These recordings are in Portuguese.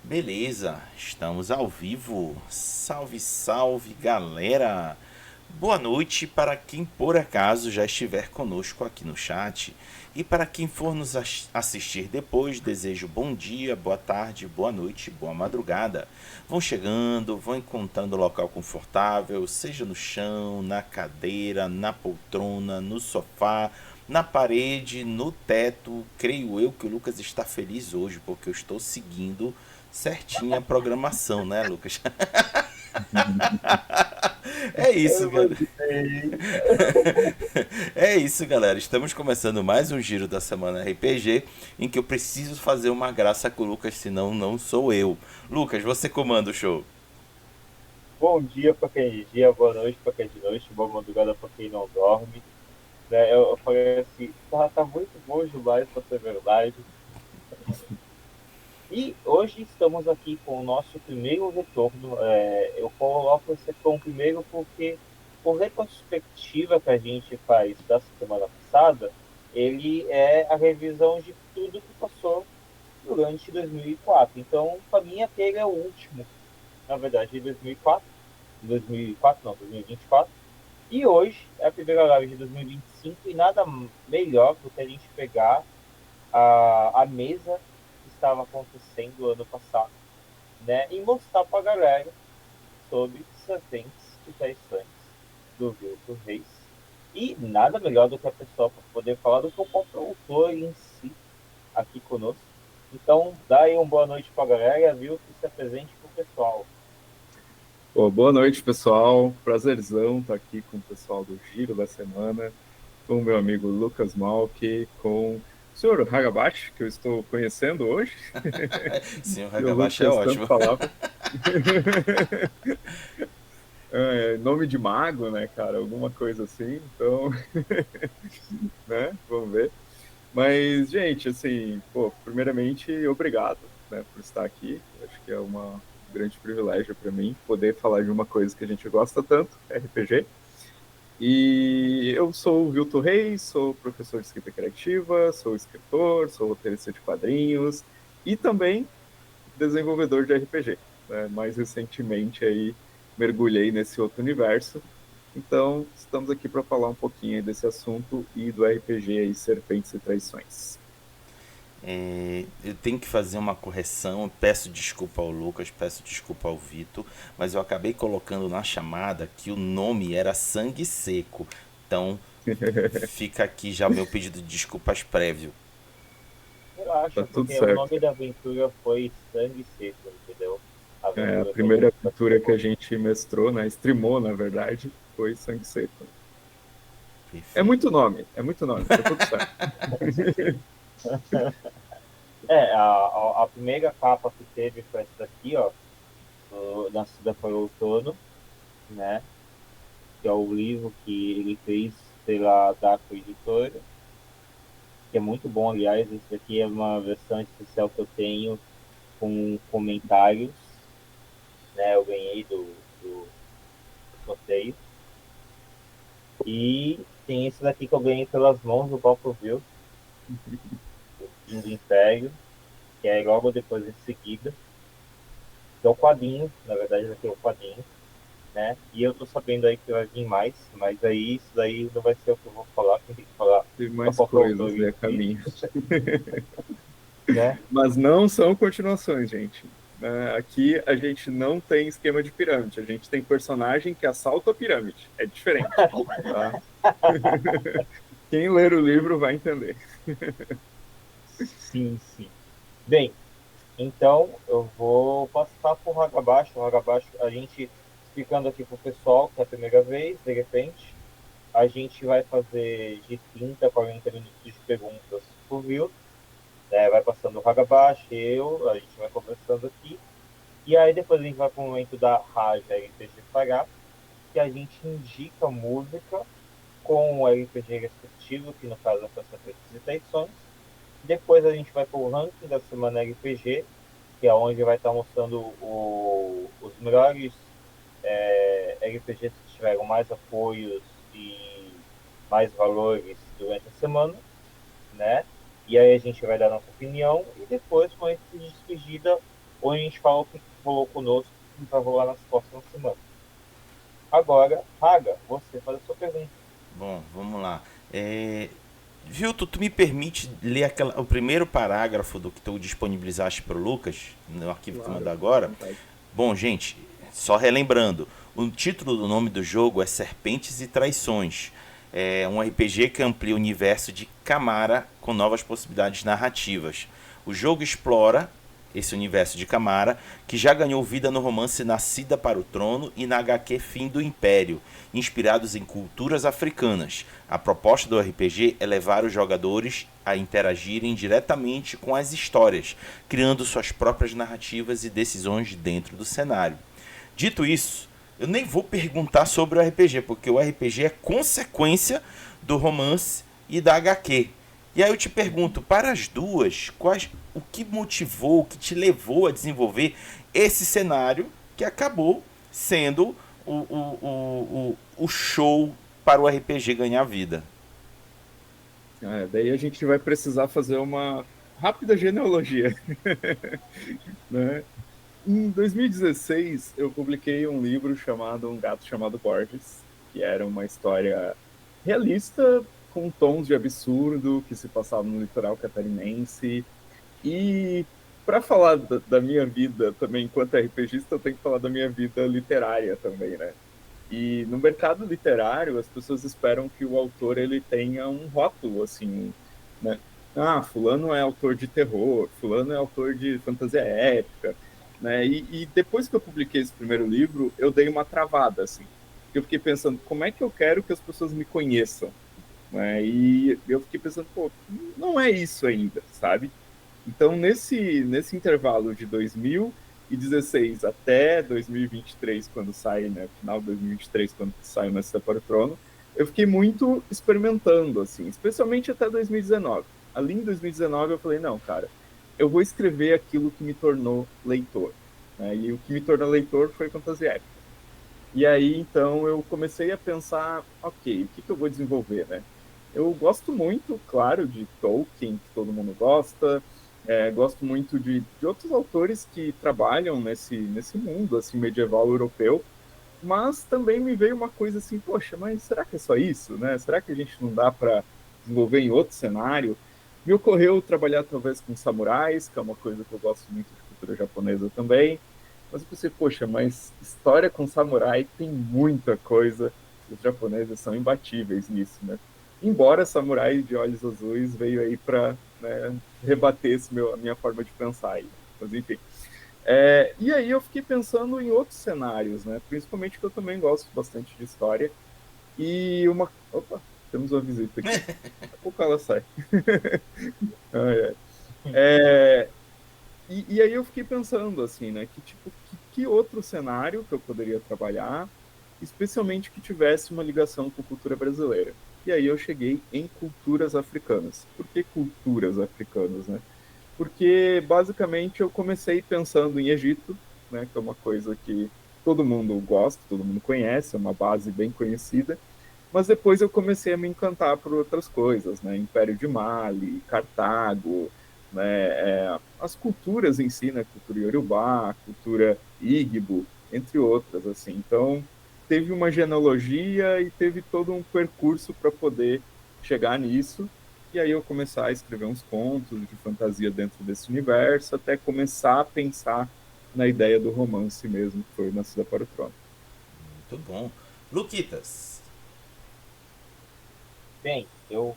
Beleza, estamos ao vivo. Salve, salve, galera! Boa noite para quem por acaso já estiver conosco aqui no chat. E para quem for nos assistir depois, desejo bom dia, boa tarde, boa noite, boa madrugada. Vão chegando, vão encontrando local confortável, seja no chão, na cadeira, na poltrona, no sofá, na parede, no teto. Creio eu que o Lucas está feliz hoje, porque eu estou seguindo certinha a programação, né, Lucas? É Eu isso, galera. imaginei. É isso, galera. Estamos começando mais um giro da semana RPG em que eu preciso fazer uma graça com o Lucas, senão não sou eu. Lucas, você comanda o show. Bom dia para quem é de dia, boa noite para quem é de noite, boa madrugada para quem não dorme. Né? Eu falei assim, tá muito bom demais para ser verdade. E hoje estamos aqui com o nosso primeiro retorno. Eu coloco esse como primeiro porque, por retrospectiva que a gente faz da semana passada, ele é a revisão de tudo que passou durante 2004. Então, para mim, aquele é o último, na verdade, de 2004. 2004, não, 2024. E hoje é a primeira live de 2025 e nada melhor do que a gente pegar a mesa que estava acontecendo ano passado, né, e mostrar para a galera sobre serpentes e traições do Vilco Reis. E nada melhor do que a pessoa para poder falar do que o próprio autor em si aqui conosco. Então, dá aí uma boa noite para a galera, viu, que se apresente para o pessoal. Pô, boa noite, pessoal. Prazerzão estar aqui com o pessoal do Giro da Semana, com o meu amigo Lucas Malk, com o senhor Hagabashi, que eu estou conhecendo hoje, Sim, o e o Hagabashi é Lucas tanto ótimo. falava. Nome de mago, né, cara? Alguma coisa assim. Então, né? Vamos ver. Mas, gente, assim, pô, primeiramente, obrigado, né, por estar aqui. Eu acho que é um grande privilégio para mim poder falar de uma coisa que a gente gosta tanto, RPG. E eu sou o Vilto Reis, sou professor de escrita criativa, sou escritor, sou roteirista de quadrinhos e também desenvolvedor de RPG. Né? Mais recentemente aí mergulhei nesse outro universo. Então, estamos aqui para falar um pouquinho desse assunto e do RPG aí, Serpentes e Traições. Eu tenho que fazer uma correção. Peço desculpa ao Lucas, peço desculpa ao Vitor, mas eu acabei colocando na chamada que o nome era Sangue Seco. Então, fica aqui já o meu pedido de desculpas prévio. Tá Relaxa, tudo porque o certo. nome da aventura foi Sangue Seco, entendeu? A É, a aventura que a primeira gente aventura que participou. a gente mestrou, né, streamou, na verdade, foi Sangue Seco. Perfeito. É muito nome, tá tudo certo. A primeira capa que teve foi essa daqui, ó, Nascida para o Outono, né? Que é o livro que ele fez pela Daco Editora, que é muito bom, aliás. Esse daqui é uma versão especial que eu tenho com comentários, né? Eu ganhei do sorteio. E tem esse daqui que eu ganhei pelas mãos do próprio Will, o Fim do Império, que é logo depois em seguida, que é o quadrinho, na verdade, esse aqui é o quadrinho, né? E eu tô sabendo aí que vai vir mais, mas aí isso daí não vai ser o que eu vou falar, quem tem que falar Tem é o mais próprio autor coisas aí em a si, caminho. né? Mas não são continuações, gente. Aqui a gente não tem esquema de pirâmide. A gente tem personagem que assalta a pirâmide. É diferente, tá? Quem ler o livro vai entender. Sim, sim. Bem, então eu vou passar por o Hagabaixo. O Hagabaixo, a gente explicando aqui pro pessoal que é a primeira vez, de repente, a gente vai fazer de 30 a 40 minutos de perguntas por view, né? Vai passando o Hagabashi, a gente vai conversando aqui. E aí depois a gente vai para o momento da Raja RPG Fará, que a gente indica música com o RPG respectivo, que no caso é Força Feitas e Traições. Depois a gente vai para o ranking da semana RPG, que é onde vai estar mostrando os melhores RPGs que tiveram mais apoios e mais valores durante a semana, né? E aí a gente vai dar nossa opinião e depois, com esse de despedida, ou a gente fala o que rolou conosco, o que vai rolar nas próximas semanas. Agora, Raga, você faz a sua pergunta. Bom, vamos lá. Viu, tu me permite ler o primeiro parágrafo do que tu disponibilizaste para o Lucas, no arquivo que tu mandou Claro, à agora? vontade. Bom, gente, só relembrando, o título do nome do jogo é Serpentes e Traições. É um RPG que amplia o universo de Camara com novas possibilidades narrativas. O jogo explora esse universo de Camara, que já ganhou vida no romance Nascida para o Trono e na HQ Fim do Império, inspirados em culturas africanas. A proposta do RPG é levar os jogadores a interagirem diretamente com as histórias, criando suas próprias narrativas e decisões dentro do cenário. Dito isso, eu nem vou perguntar sobre o RPG, porque o RPG é consequência do romance e da HQ. E aí eu te pergunto, para as duas, o que motivou, o que te levou a desenvolver esse cenário que acabou sendo o show para o RPG ganhar vida? Daí a gente vai precisar fazer uma rápida genealogia, né? Em 2016, eu publiquei um livro chamado Um Gato Chamado Borges, que era uma história realista, com tons de absurdo, que se passava no litoral catarinense. E para falar da minha vida também, enquanto RPGista, eu tenho que falar da minha vida literária também, né? E no mercado literário, as pessoas esperam que o autor ele tenha um rótulo, assim, né? Ah, fulano é autor de terror, fulano é autor de fantasia épica, né? E depois que eu publiquei esse primeiro livro, eu dei uma travada, assim. Eu fiquei pensando, como é que eu quero que as pessoas me conheçam, né? E eu fiquei pensando, pô, não é isso ainda, sabe? Então, nesse intervalo de 2016 até 2023, quando sai, né, final de 2023, quando sai o Nascida para o Trono, eu fiquei muito experimentando, assim, especialmente até 2019. Ali em 2019 eu falei, não, cara, eu vou escrever aquilo que me tornou leitor, né? E o que me tornou leitor foi fantasia épica. E aí, então, eu comecei a pensar, ok, o que que eu vou desenvolver, né? Eu gosto muito, claro, de Tolkien, que todo mundo gosta, gosto muito de outros autores que trabalham nesse mundo, assim, medieval europeu, mas também me veio uma coisa assim, poxa, mas será que é só isso, né? Será que a gente não dá para desenvolver em outro cenário? Me ocorreu trabalhar talvez com samurais, que é uma coisa que eu gosto muito de cultura japonesa também, mas eu pensei, poxa, mas história com samurai tem muita coisa, os japoneses são imbatíveis nisso, né? Embora Samurai de Olhos Azuis veio aí para, né, rebater a minha forma de pensar aí. Mas enfim. E aí eu fiquei pensando em outros cenários, né? Principalmente que eu também gosto bastante de história. E uma. Opa, temos uma visita aqui. Daqui a pouco ela sai. Ah, é. É, e aí eu fiquei pensando, assim, né? Que tipo, que outro cenário que eu poderia trabalhar, especialmente que tivesse uma ligação com cultura brasileira. E aí eu cheguei em culturas africanas. Por que culturas africanas, né? Porque basicamente eu comecei pensando em Egito, né, que é uma coisa que todo mundo gosta, todo mundo conhece, é uma base bem conhecida, mas depois eu comecei a me encantar por outras coisas, né, Império de Mali, Cartago, né, as culturas em si, né, cultura Yorubá, cultura Igbo, entre outras, assim. Então, teve uma genealogia e teve todo um percurso para poder chegar nisso, e aí eu começar a escrever uns contos de fantasia dentro desse universo, até começar a pensar na ideia do romance mesmo, que foi Nascida para o Trono. Muito bom. Luquitas. Bem, eu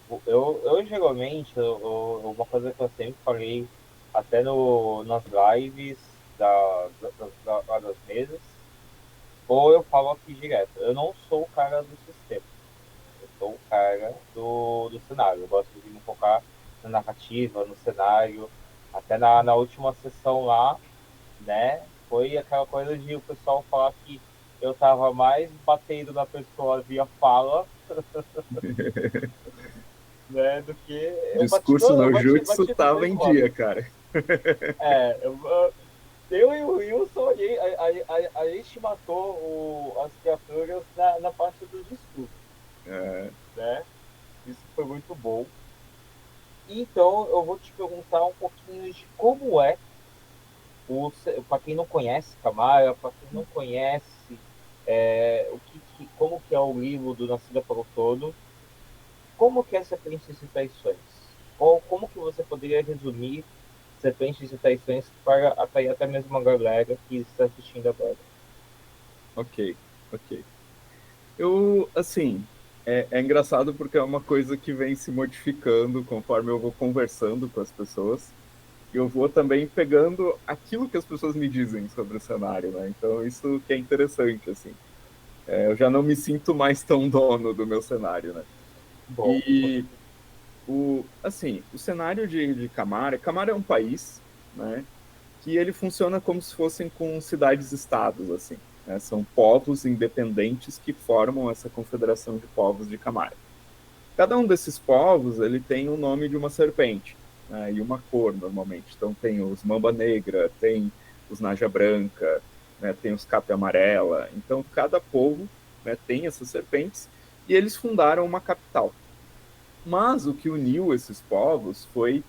geralmente, uma coisa que eu sempre falei, até nas lives das mesas, ou eu falo aqui direto, eu não sou o cara do sistema, eu sou o cara do cenário. Eu gosto de me focar na narrativa, no cenário. Até na última sessão lá, né, foi aquela coisa de o pessoal falar que eu tava mais batendo na pessoa via fala, né, do que eu bati, Discurso não, no Jutsu bati no tava em pessoal. dia, cara. Eu e o Wilson, a gente matou as criaturas na parte do discurso, É, né? Isso foi muito bom. Então, eu vou te perguntar um pouquinho de como é Para quem não conhece Camara, para quem não conhece como que é o livro do Nascida para o Todo, como que é Serpentes e Traições? Ou como que você poderia resumir Serpentes e Traições para atrair até mesmo a galera que está assistindo agora? Ok, ok. Eu, assim, é engraçado porque é uma coisa que vem se modificando conforme eu vou conversando com as pessoas. E eu vou também pegando aquilo que as pessoas me dizem sobre o cenário, né? Então, isso que é interessante, assim. Eu já não me sinto mais tão dono do meu cenário, né? Bom, E, o cenário de Camara é um país, né? Que ele funciona como se fossem com cidades-estados, assim. Né? São povos independentes que formam essa confederação de povos de Camara. Cada um desses povos ele tem o nome de uma serpente, né? E uma cor, normalmente. Então tem os Mamba Negra, tem os Naja Branca, né? Tem os Cape Amarela. Então cada povo, né, tem essas serpentes e eles fundaram uma capital. Mas o que uniu esses povos foi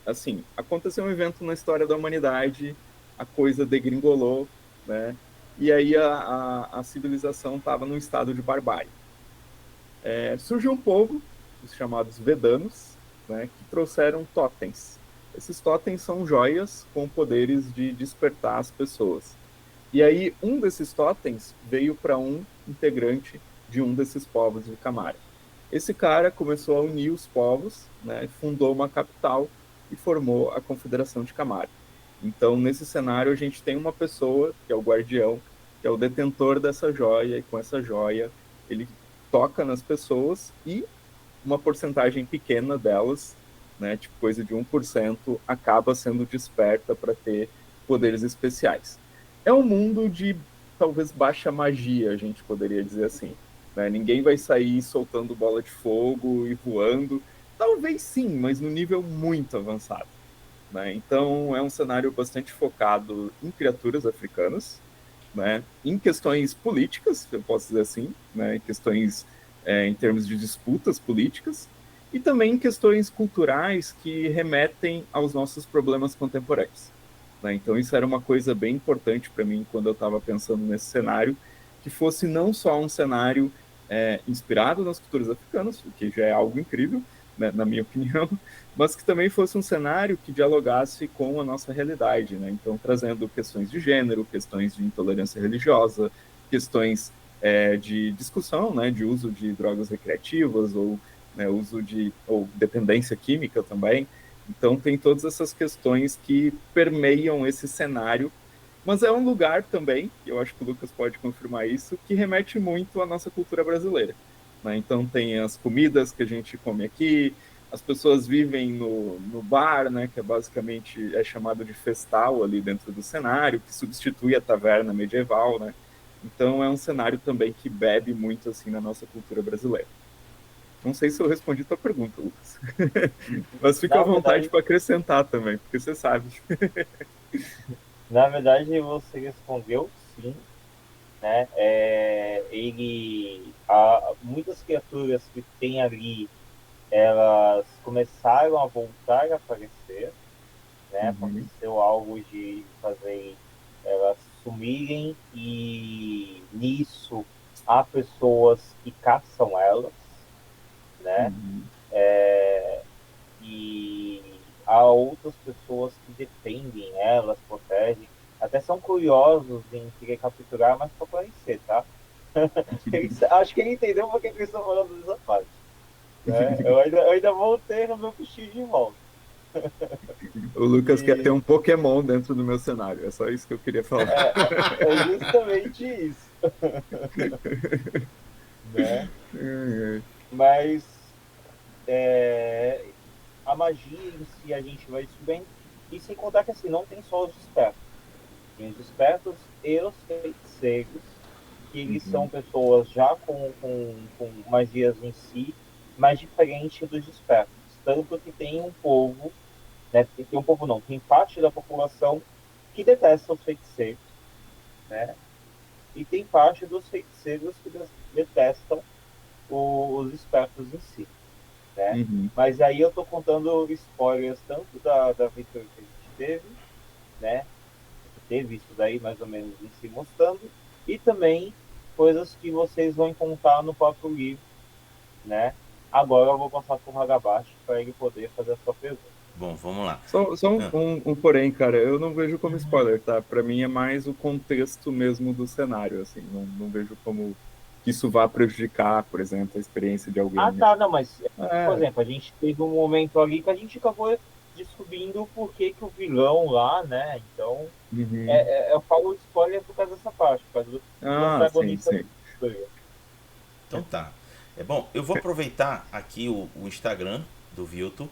assim, aconteceu um evento na história da humanidade, a coisa degringolou, né? E aí a civilização estava num estado de barbárie. Surgiu um povo, os chamados Vedanos, né, que trouxeram totens. Esses totens são joias com poderes de despertar as pessoas. E aí um desses totens veio para um integrante de um desses povos de Camara. Esse cara começou a unir os povos, né, fundou uma capital e formou a Confederação de Camara. Então, nesse cenário, a gente tem uma pessoa, que é o guardião, que é o detentor dessa joia, e com essa joia ele toca nas pessoas e uma porcentagem pequena delas, né, tipo coisa de 1%, acaba sendo desperta para ter poderes especiais. É um mundo de talvez baixa magia, a gente poderia dizer assim. Né? Ninguém vai sair soltando bola de fogo e voando. Talvez sim, mas no nível muito avançado. Né? Então é um cenário bastante focado em criaturas africanas, né? Em questões políticas, eu posso dizer assim, né? Em questões em termos de disputas políticas, e também em questões culturais que remetem aos nossos problemas contemporâneos. Né? Então isso era uma coisa bem importante para mim quando eu estava pensando nesse cenário, que fosse não só um cenário inspirado nas culturas africanas, o que já é algo incrível, né, na minha opinião, mas que também fosse um cenário que dialogasse com a nossa realidade, né? Então, trazendo questões de gênero, questões de intolerância religiosa, questões de discussão, né, de uso de drogas recreativas ou né, uso de ou dependência química também. Então, tem todas essas questões que permeiam esse cenário, mas é um lugar também, e eu acho que o Lucas pode confirmar isso, que remete muito à nossa cultura brasileira. Né? Então, tem as comidas que a gente come aqui, as pessoas vivem no bar, né, que basicamente é chamado de festal ali dentro do cenário, que substitui a taverna medieval, né? Então é um cenário também que bebe muito assim na nossa cultura brasileira. Não sei se eu respondi a tua pergunta, Lucas. Mas fica à na vontade verdade, para acrescentar também, porque você sabe. na verdade você respondeu sim, né? Muitas criaturas que tem ali, elas começaram a voltar a aparecer, né? Uhum, Aconteceu algo de fazer elas sumirem e nisso há pessoas que caçam elas, né? uhum. E há outras pessoas que defendem elas, protegem, até são curiosos em querer capturar, mas para conhecer, tá? Acho que ele entendeu porque eles estão falando dessa parte. Né? Eu ainda vou ter o meu bichinho de volta. O Lucas quer ter E um Pokémon dentro do meu cenário, é só isso que eu queria falar. é justamente isso, né? Mas é, a magia em si a gente vai descobrindo. E sem contar que assim, não tem só os despertos. Tem os despertos e os feiticeiros, que eles são Uhum, pessoas já com magias em si, mas diferente dos despertos. Tanto que tem um povo, né? Tem um povo não, tem parte da população que detesta os feiticeiros, né? E tem parte dos feiticeiros que detestam os espertos em si, né? uhum. Mas aí eu tô contando spoilers tanto da aventura que a gente teve, né? Teve isso daí mais ou menos em se mostrando, e também coisas que vocês vão encontrar no próprio livro, né? Agora eu vou passar para o Hagabashi para ele poder fazer a sua pergunta. Bom, vamos lá. Só Ah, um porém, cara, eu não vejo como spoiler, tá? Pra mim é mais o contexto mesmo do cenário, assim. Não vejo como que isso vá prejudicar, por exemplo, a experiência de alguém, Ah, né? tá, não, mas, por É, exemplo, a gente teve um momento ali que a gente acabou descobrindo por que que o vilão lá, né? Então, uhum. eu falo spoiler por causa dessa parte, por causa do Ah, sim, antagonista sim. da história. então tá. É bom, eu vou aproveitar aqui o Instagram do Vilto,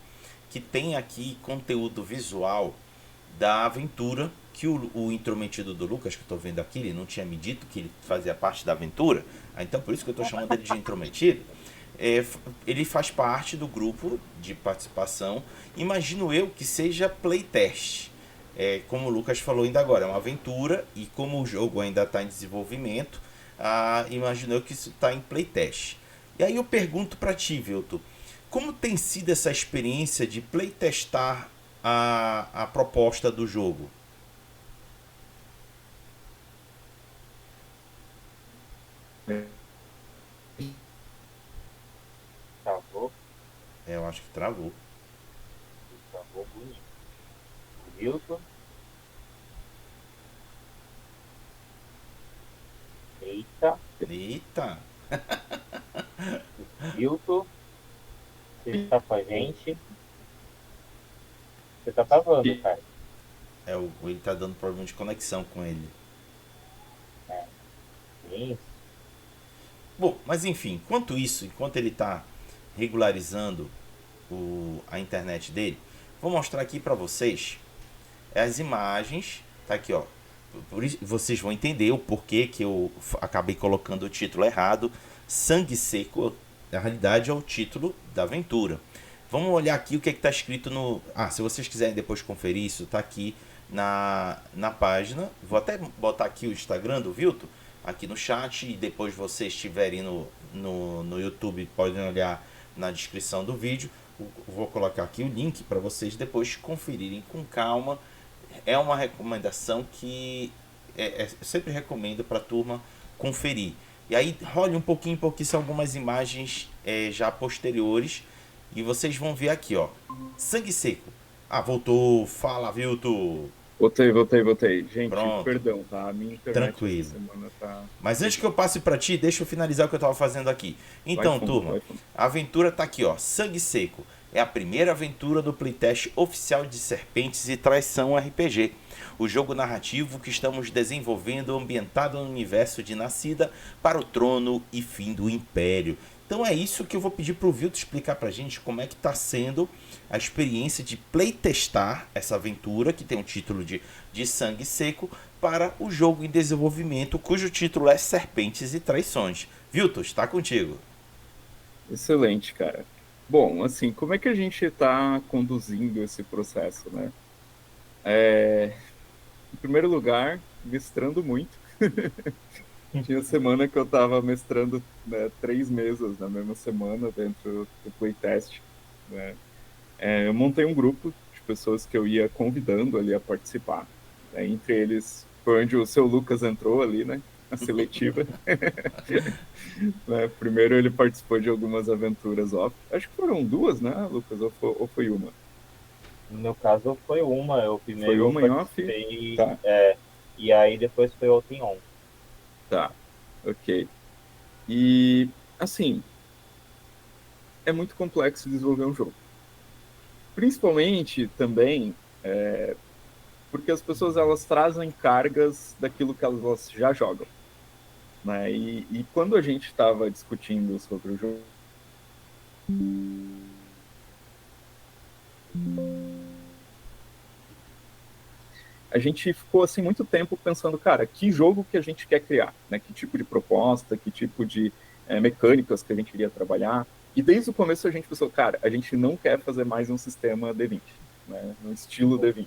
que tem aqui conteúdo visual da aventura que o intrometido do Lucas, que eu tô vendo aqui, ele não tinha me dito que ele fazia parte da aventura, então por isso que eu tô chamando ele de intrometido. Ele faz parte do grupo de participação. Imagino eu que seja playtest. Como o Lucas falou ainda agora, é uma aventura e como o jogo ainda está em desenvolvimento, imagino eu que isso está em playtest. E aí eu pergunto para ti, Vilto, como tem sido essa experiência de playtestar a proposta do jogo? Travou, Eu acho que travou. travou bonito. Wilton, eita, Eita! Wilton, você está com a gente? Você tá travando, cara. Ele tá dando problema de conexão com ele. É, isso. Bom, mas enfim, enquanto isso, enquanto ele está regularizando a internet dele, vou mostrar aqui para vocês as imagens. Tá aqui, ó. Por isso, vocês vão entender o porquê que eu acabei colocando o título errado. Sangue Seco, na realidade, é o título da aventura. Vamos olhar aqui o que está escrito no. Se vocês quiserem depois conferir isso, tá aqui na página. Vou até botar aqui o Instagram do Vilto aqui no chat. E depois vocês estiverem no YouTube, podem olhar na descrição do vídeo. Vou colocar aqui o link para vocês depois conferirem com calma. É uma recomendação que eu sempre recomendo para a turma conferir. E aí role um pouquinho, porque são algumas imagens já posteriores. E vocês vão ver aqui, ó. Sangue Seco. Voltou. Fala, Vilto. Voltei. Gente, Pronto. perdão, tá? A minha internet essa Tranquilo. semana tá Mas antes que eu pesada. passe para ti, deixa eu finalizar o que eu estava fazendo aqui. Vai Então, fundo, turma, vai fundo. a aventura tá aqui, ó. Sangue Seco. É a primeira aventura do playtest oficial de Serpentes e Traição RPG. O jogo narrativo que estamos desenvolvendo ambientado no universo de Nascida para o Trono e Fim do Império. Então é isso que eu vou pedir pro Vilto explicar pra gente como é que tá sendo a experiência de playtestar essa aventura, que tem um título de Sangue Seco, para o jogo em desenvolvimento, cujo título é Serpentes e Traições. Vilto, está contigo. Excelente, cara. Bom, assim, como é que a gente está conduzindo esse processo, né? Em primeiro lugar, mestrando muito. Tinha semana que eu estava mestrando, né, 3 mesas na mesma semana dentro do playtest, né? Eu montei um grupo de pessoas que eu ia convidando ali a participar, né? Entre eles foi onde o seu Lucas entrou ali, né? A seletiva. Né? Primeiro ele participou de algumas aventuras off. Acho que foram duas, né, Lucas? Ou foi uma? No meu caso foi uma. Eu Foi primeiro uma em off? participei, Tá, e aí depois foi outra em on. tá. Ok. E, assim, é muito complexo desenvolver um jogo. Principalmente também porque as pessoas elas trazem cargas daquilo que elas já jogam. Né? E quando a gente estava discutindo sobre o jogo, a gente ficou assim muito tempo pensando, cara, que jogo que a gente quer criar, né? Que tipo de proposta, que tipo de mecânicas que a gente iria trabalhar. E desde o começo a gente pensou, cara, a gente não quer fazer mais um sistema D20, né? No estilo D20,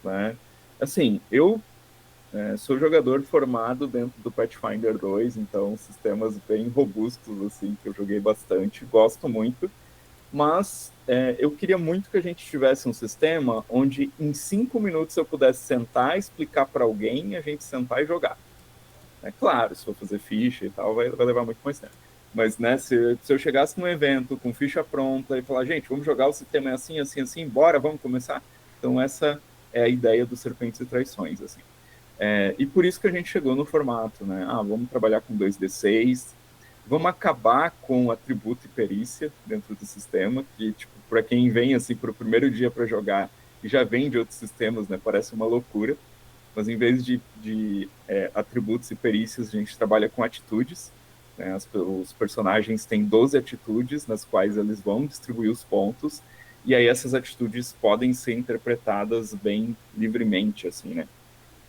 né? Assim, eu sou jogador formado dentro do Pathfinder 2, então sistemas bem robustos, assim, que eu joguei bastante, gosto muito. mas eu queria muito que a gente tivesse um sistema onde em 5 minutos eu pudesse sentar, explicar para alguém, a gente sentar e jogar. É claro, se for fazer ficha e tal, vai levar muito mais tempo. Mas, né, se eu chegasse num evento com ficha pronta e falar, gente, vamos jogar, o sistema é assim, assim, assim, bora, vamos começar? Então, essa é a ideia do Serpentes e Traições, assim. E por isso que a gente chegou no formato, né? Vamos trabalhar com 2d6, vamos acabar com atributo e perícia dentro do sistema, que, tipo, para quem vem, assim, para o primeiro dia para jogar e já vem de outros sistemas, né, parece uma loucura. Mas em vez de atributos e perícias, a gente trabalha com atitudes. Né? Os personagens têm 12 atitudes nas quais eles vão distribuir os pontos, e aí essas atitudes podem ser interpretadas bem livremente, assim, né?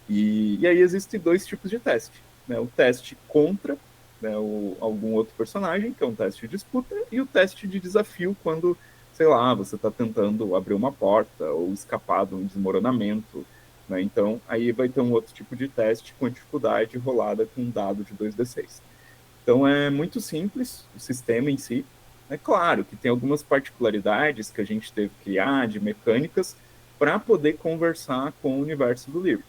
E aí existem dois tipos de teste. Né? O teste contra, né, algum outro personagem, que é um teste de disputa, e o teste de desafio, quando, sei lá, você está tentando abrir uma porta ou escapar de um desmoronamento. Né? Então, aí vai ter um outro tipo de teste com a dificuldade rolada com um dado de 2d6. Então, é muito simples o sistema em si. É claro que tem algumas particularidades que a gente teve que criar, de mecânicas, para poder conversar com o universo do livro.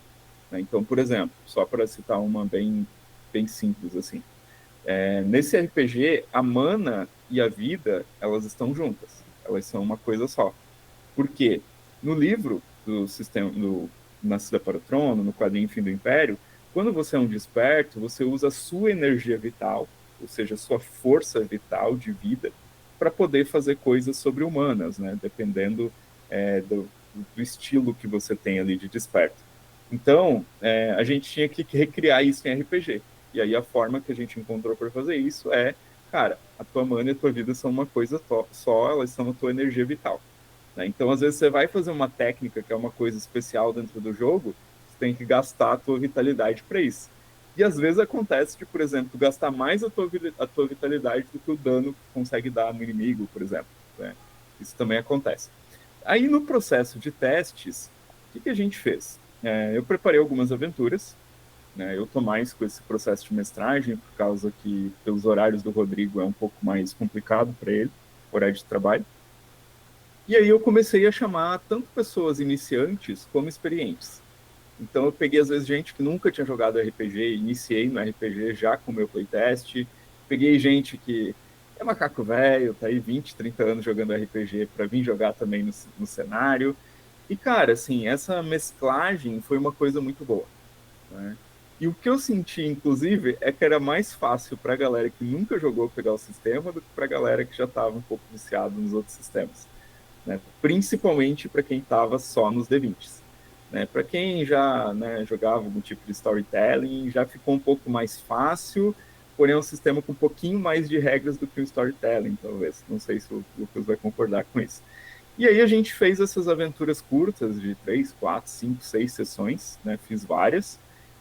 Né? Então, por exemplo, só para citar uma bem simples assim, nesse RPG, a mana e a vida, elas estão juntas. Elas são uma coisa só. Por quê? No livro do sistema do Nascida para o Trono, no quadrinho Fim do Império, quando você é um desperto, você usa a sua energia vital, ou seja, a sua força vital de vida, para poder fazer coisas sobre-humanas, né? Dependendo do estilo que você tem ali de desperto. Então, a gente tinha que recriar isso em RPG. E aí a forma que a gente encontrou para fazer isso cara, a tua mana e a tua vida são uma coisa só, elas são a tua energia vital. Né? Então, às vezes, você vai fazer uma técnica que é uma coisa especial dentro do jogo, você tem que gastar a tua vitalidade para isso. E às vezes acontece de, por exemplo, gastar mais a tua vitalidade do que o dano que consegue dar no inimigo, por exemplo. Né? Isso também acontece. Aí, no processo de testes, o que a gente fez? Eu preparei algumas aventuras. Né? Eu estou mais com esse processo de mestragem, por causa que, pelos horários do Rodrigo, é um pouco mais complicado para ele, horário de trabalho. E aí eu comecei a chamar tanto pessoas iniciantes como experientes. Então eu peguei, às vezes, gente que nunca tinha jogado RPG, iniciei no RPG já com o meu playtest, peguei gente que é macaco velho, tá aí 20, 30 anos jogando RPG para vir jogar também no cenário. E, cara, assim, essa mesclagem foi uma coisa muito boa. Né? E o que eu senti, inclusive, é que era mais fácil para a galera que nunca jogou pegar o sistema do que para a galera que já estava um pouco viciado nos outros sistemas. Né? Principalmente para quem estava só nos D20s. Né? Para quem já, né, jogava algum tipo de storytelling, já ficou um pouco mais fácil, porém é um sistema com um pouquinho mais de regras do que o storytelling, talvez. Não sei se o Lucas vai concordar com isso. E aí a gente fez essas aventuras curtas de 3, 4, 5, 6 sessões, né? Fiz várias.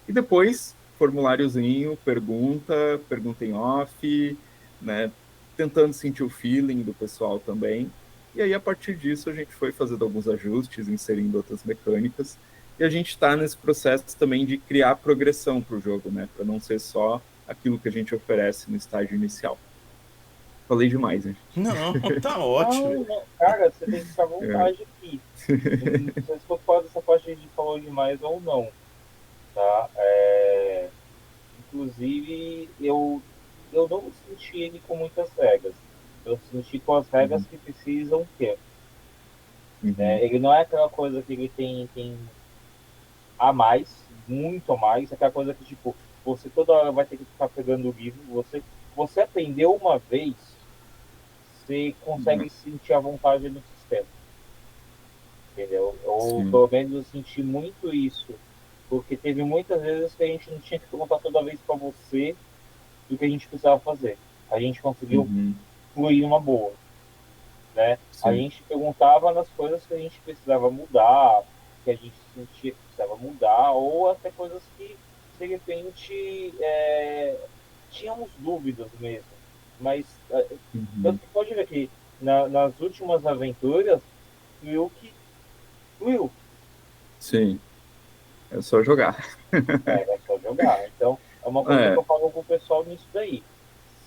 E depois, formuláriozinho, pergunta em off, né? Tentando sentir o feeling do pessoal também. E aí, a partir disso, a gente foi fazendo alguns ajustes, inserindo outras mecânicas. E a gente está nesse processo também de criar progressão para o jogo, né? Para não ser só aquilo que a gente oferece no estágio inicial. Falei demais, né? Não, tá ótimo. Não, cara, você tem que ficar à vontade aqui. Não sei se eu falo dessa parte de falou demais ou não. Tá? Inclusive, eu não senti ele com muitas regras. Eu senti com as regras que precisam ter. Ele não é aquela coisa que ele tem a mais, muito a mais, é aquela coisa que, tipo, você toda hora vai ter que ficar pegando o livro, você aprendeu uma vez, você consegue sentir a vontade do sistema. Entendeu? Ou Sim. pelo menos eu senti muito isso, porque teve muitas vezes que a gente não tinha que perguntar toda vez para você do que a gente precisava fazer. A gente conseguiu fluir uma boa. Né? A gente perguntava nas coisas que a gente precisava mudar, que a gente sentia que precisava mudar, ou até coisas que, de repente, tínhamos dúvidas mesmo. Mas, tanto que pode ver que nas últimas aventuras, fluiu. Sim. É só jogar. É só jogar. Então, é uma coisa que eu falo pro pessoal nisso daí.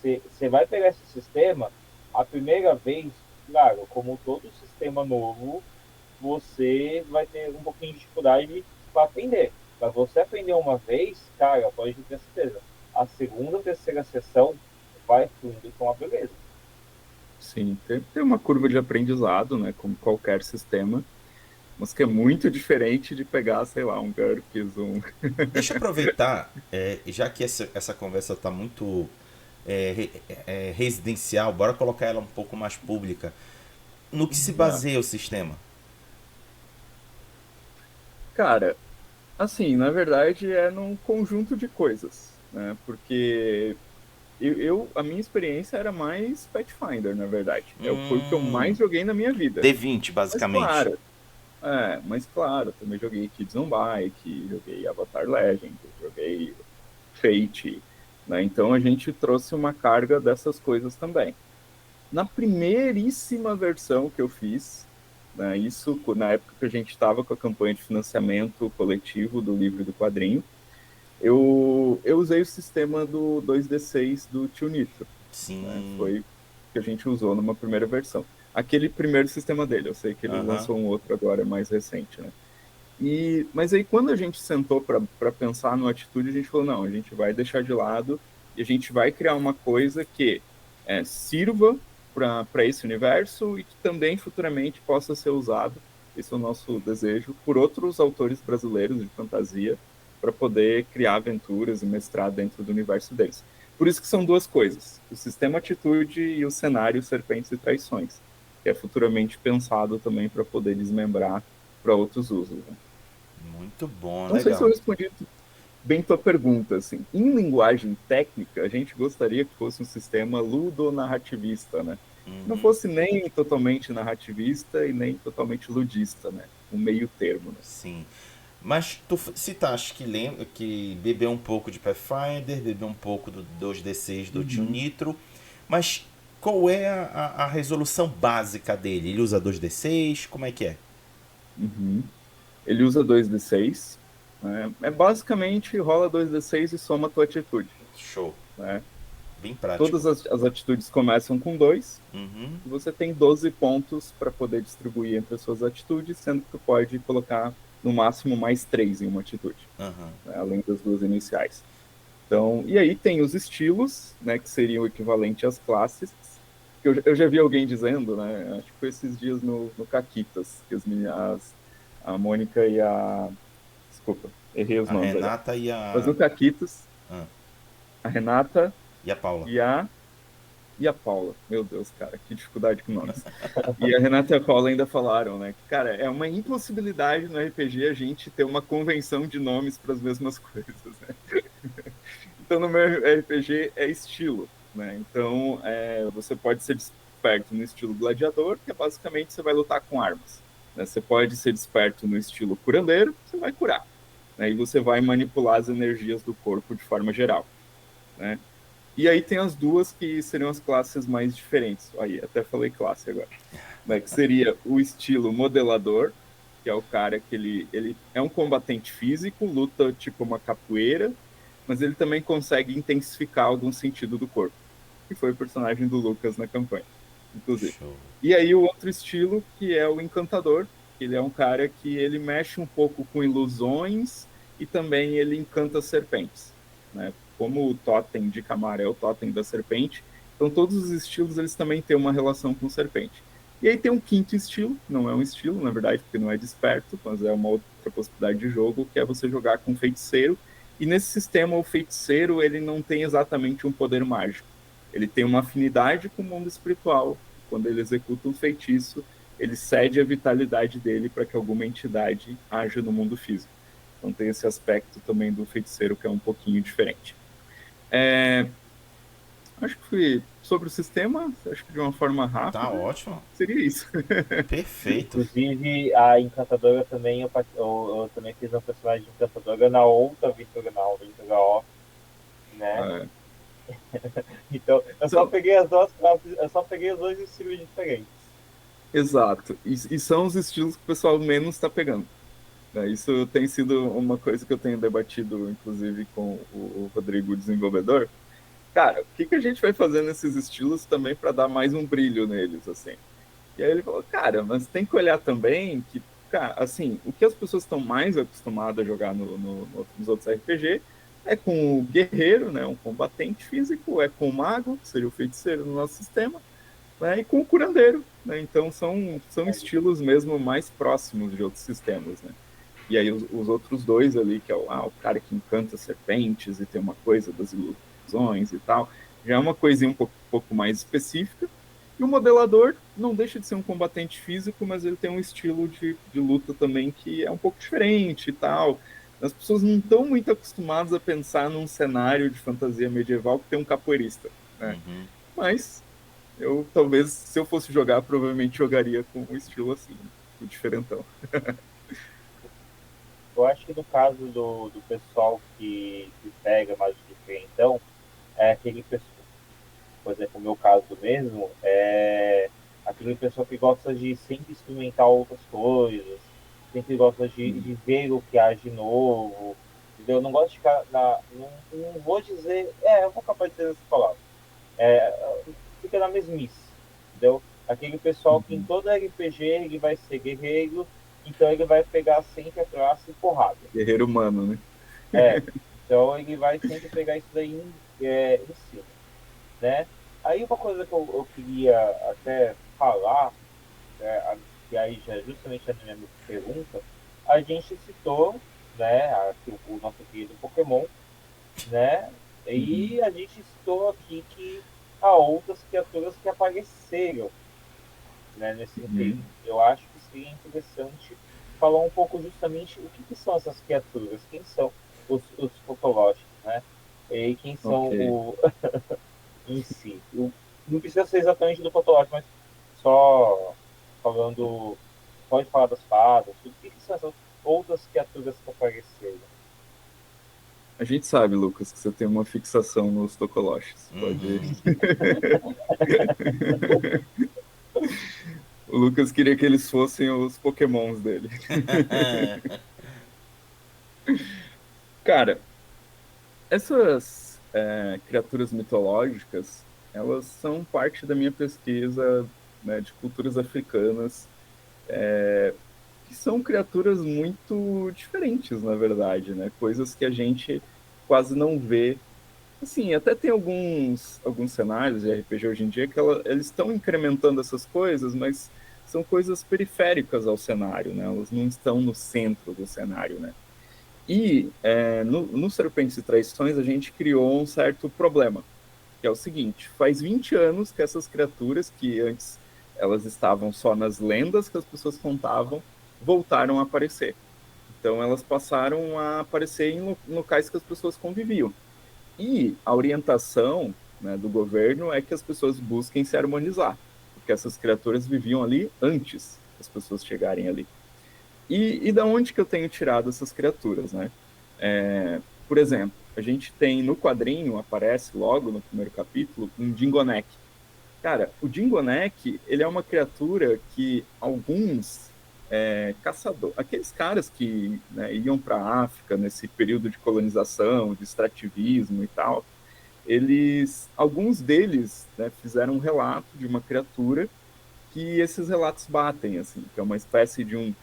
Você vai pegar esse sistema, a primeira vez, claro, como todo sistema novo, você vai ter um pouquinho de dificuldade para aprender. Mas você aprender uma vez, cara, pode ter certeza. A segunda, terceira sessão vai fluindo com uma beleza. Sim, tem uma curva de aprendizado, né, como qualquer sistema, mas que é muito diferente de pegar, sei lá, um GURPS, Deixa eu aproveitar, já que essa conversa está muito residencial, bora colocar ela um pouco mais pública. No que se né. baseia o sistema? Cara, assim, na verdade é num conjunto de coisas, né, porque a minha experiência era mais Pathfinder, na verdade. Foi o que eu mais joguei na minha vida. D20, Mas basicamente. claro, também joguei Kids on Bike, joguei Avatar Legends, joguei Fate, né? Então a gente trouxe uma carga dessas coisas também. Na primeiríssima versão que eu fiz, né, isso na época que a gente estava com a campanha de financiamento coletivo do livro e do quadrinho, eu usei o sistema do 2D6 do Tio Nitro, né? Sim. Foi o que a gente usou numa primeira versão. Aquele primeiro sistema dele, eu sei que ele Aham. lançou um outro agora mais recente, né? Mas aí quando a gente sentou para pensar no atitude, a gente falou, não, a gente vai deixar de lado e a gente vai criar uma coisa que sirva para esse universo e que também futuramente possa ser usado, esse é o nosso desejo, por outros autores brasileiros de fantasia, para poder criar aventuras e mestrar dentro do universo deles. Por isso que são duas coisas, o sistema atitude e o cenário Serpentes e Traições, que é futuramente pensado também para poder desmembrar para outros usos. Né? Muito bom, Não sei se eu legal. respondi bem tua pergunta. Assim. Em linguagem técnica, a gente gostaria que fosse um sistema ludonarrativista, né? Que não fosse nem totalmente narrativista e nem totalmente ludista, né? Um meio termo, né? Sim. Mas tu citaste que bebeu um pouco de Pathfinder, bebeu um pouco do 2D6 do Tio Uhum. Nitro, mas qual é a resolução básica dele? Ele usa 2D6? Como é que é? Uhum. Ele usa 2d6, né? Basicamente rola 2d6 e soma a tua atitude, Show. né? Bem prático. Todas as atitudes começam com 2, Uhum. e você tem 12 pontos para poder distribuir entre as suas atitudes, sendo que tu pode colocar no máximo mais 3 em uma atitude, Uhum. né, além das duas iniciais. Então, e aí tem os estilos, né, que seriam o equivalente às classes, que eu já vi alguém dizendo, né, acho que foi esses dias no Caquitas, que a Mônica e desculpa, errei os A nomes agora, Renata e mas a. no Caquitas, Ah, a Renata e a Paula. e a Paula, meu Deus, cara, que dificuldade com nomes. E a Renata e a Paula ainda falaram, né, que, cara, é uma impossibilidade no RPG a gente ter uma convenção de nomes para as mesmas coisas, né? Então, no meu RPG é estilo, né? Então, você pode ser desperto no estilo gladiador, que é basicamente você vai lutar com armas. Né? Você pode ser desperto no estilo curandeiro, você vai curar. Né? E você vai manipular as energias do corpo de forma geral, né? E aí tem as duas que seriam as classes mais diferentes. Aí, até falei classe agora. Né? Que seria o estilo modelador, que é o cara que ele é um combatente físico, luta tipo uma capoeira, mas ele também consegue intensificar algum sentido do corpo, que foi o personagem do Lucas na campanha, inclusive. Show. E aí o outro estilo, que é o encantador, que ele é um cara que ele mexe um pouco com ilusões e também ele encanta serpentes, né? Como o totem de Camara é o totem da serpente, então todos os estilos eles também têm uma relação com serpente. E aí tem um quinto estilo, não é um estilo, na verdade, porque não é desperto, mas é uma outra possibilidade de jogo, que é você jogar com feiticeiro. E nesse sistema, o feiticeiro ele não tem exatamente um poder mágico. Ele tem uma afinidade com o mundo espiritual. Quando ele executa um feitiço, ele cede a vitalidade dele para que alguma entidade haja no mundo físico. Então tem esse aspecto também do feiticeiro que é um pouquinho diferente. Acho que fui sobre o sistema, acho que de uma forma Tá rápida, ótimo. seria isso. Perfeito. Inclusive, a Encantadora também, eu também fiz uma personagem de Encantadora na outra aventura, na aventura off, né? É. Então, eu só São, peguei as duas classes, eu só peguei os dois estilos diferentes. exato. E são os estilos que o pessoal menos está pegando. Né? Isso tem sido uma coisa que eu tenho debatido, inclusive, com o Rodrigo, o desenvolvedor. Cara, o que a gente vai fazer nesses estilos também para dar mais um brilho neles, assim? E aí ele falou, cara, mas tem que olhar também que, cara, assim, o que as pessoas estão mais acostumadas a jogar nos outros RPG é com o guerreiro, né, um combatente físico, é com o mago, que seria o feiticeiro no nosso sistema, né, e com o curandeiro, né, então são estilos mesmo mais próximos de outros sistemas, né. E aí os outros dois ali, que é o cara que encanta serpentes e tem uma coisa das ilusões e tal, já é uma coisinha pouco mais específica. E o modelador não deixa de ser um combatente físico, mas ele tem um estilo de luta também que é um pouco diferente e tal. As pessoas não estão muito acostumadas a pensar num cenário de fantasia medieval que tem um capoeirista, né? Uhum. Mas eu talvez, se eu fosse jogar, provavelmente jogaria com um estilo assim, o diferentão. Eu acho que no caso do pessoal que pega mais diferentão, é aquele pessoal, por exemplo, o meu caso mesmo, é aquele pessoal que gosta de sempre experimentar outras coisas, sempre gosta de ver o que há de novo, entendeu? Eu não gosto de ficar não vou dizer, eu vou acabar dizendo essa palavra, fica na mesmice, entendeu? Aquele pessoal que em Uhum. todo RPG ele vai ser guerreiro, então ele vai pegar sempre a classe porrada. Guerreiro humano, né? É, então ele vai sempre pegar isso daí em cima, né? Aí uma coisa que eu queria até falar, que aí já é justamente a minha pergunta, a gente citou, né, aqui, o nosso querido Pokémon, né? Uhum. E a gente citou aqui que há outras criaturas que apareceram, né, nesse Uhum. interim. Eu acho que seria interessante falar um pouco justamente o que são essas criaturas, quem são os fotológicos, né? E quem são Ok. em si. Não precisa ser exatamente do fotológico, mas só falando, pode falar das fadas, tudo. O que são essas outras criaturas que apareceram? A gente sabe, Lucas, que você tem uma fixação nos tocoloches. Pode. Uhum. O Lucas queria que eles fossem os Pokémons dele. Cara, essas criaturas mitológicas, elas são parte da minha pesquisa, né, de culturas africanas, que são criaturas muito diferentes, na verdade, né? Coisas que a gente quase não vê. Assim, até tem alguns cenários de RPG hoje em dia que eles estão incrementando essas coisas, mas são coisas periféricas ao cenário, né? Elas não estão no centro do cenário, né? E no Serpentes e Traições a gente criou um certo problema, que é o seguinte: faz 20 anos que essas criaturas, que antes elas estavam só nas lendas que as pessoas contavam, voltaram a aparecer. Então elas passaram a aparecer em locais que as pessoas conviviam. E a orientação, né, do governo é que as pessoas busquem se harmonizar, porque essas criaturas viviam ali antes das pessoas chegarem ali. E da onde que eu tenho tirado essas criaturas, né? Por exemplo, a gente tem no quadrinho, aparece logo no primeiro capítulo, um Dingonek. Cara, o Dingonek, ele é uma criatura que alguns caçadores, aqueles caras que, né, iam para a África nesse período de colonização, de extrativismo e tal, alguns deles, né, fizeram um relato de uma criatura que esses relatos batem, assim, que é uma espécie de um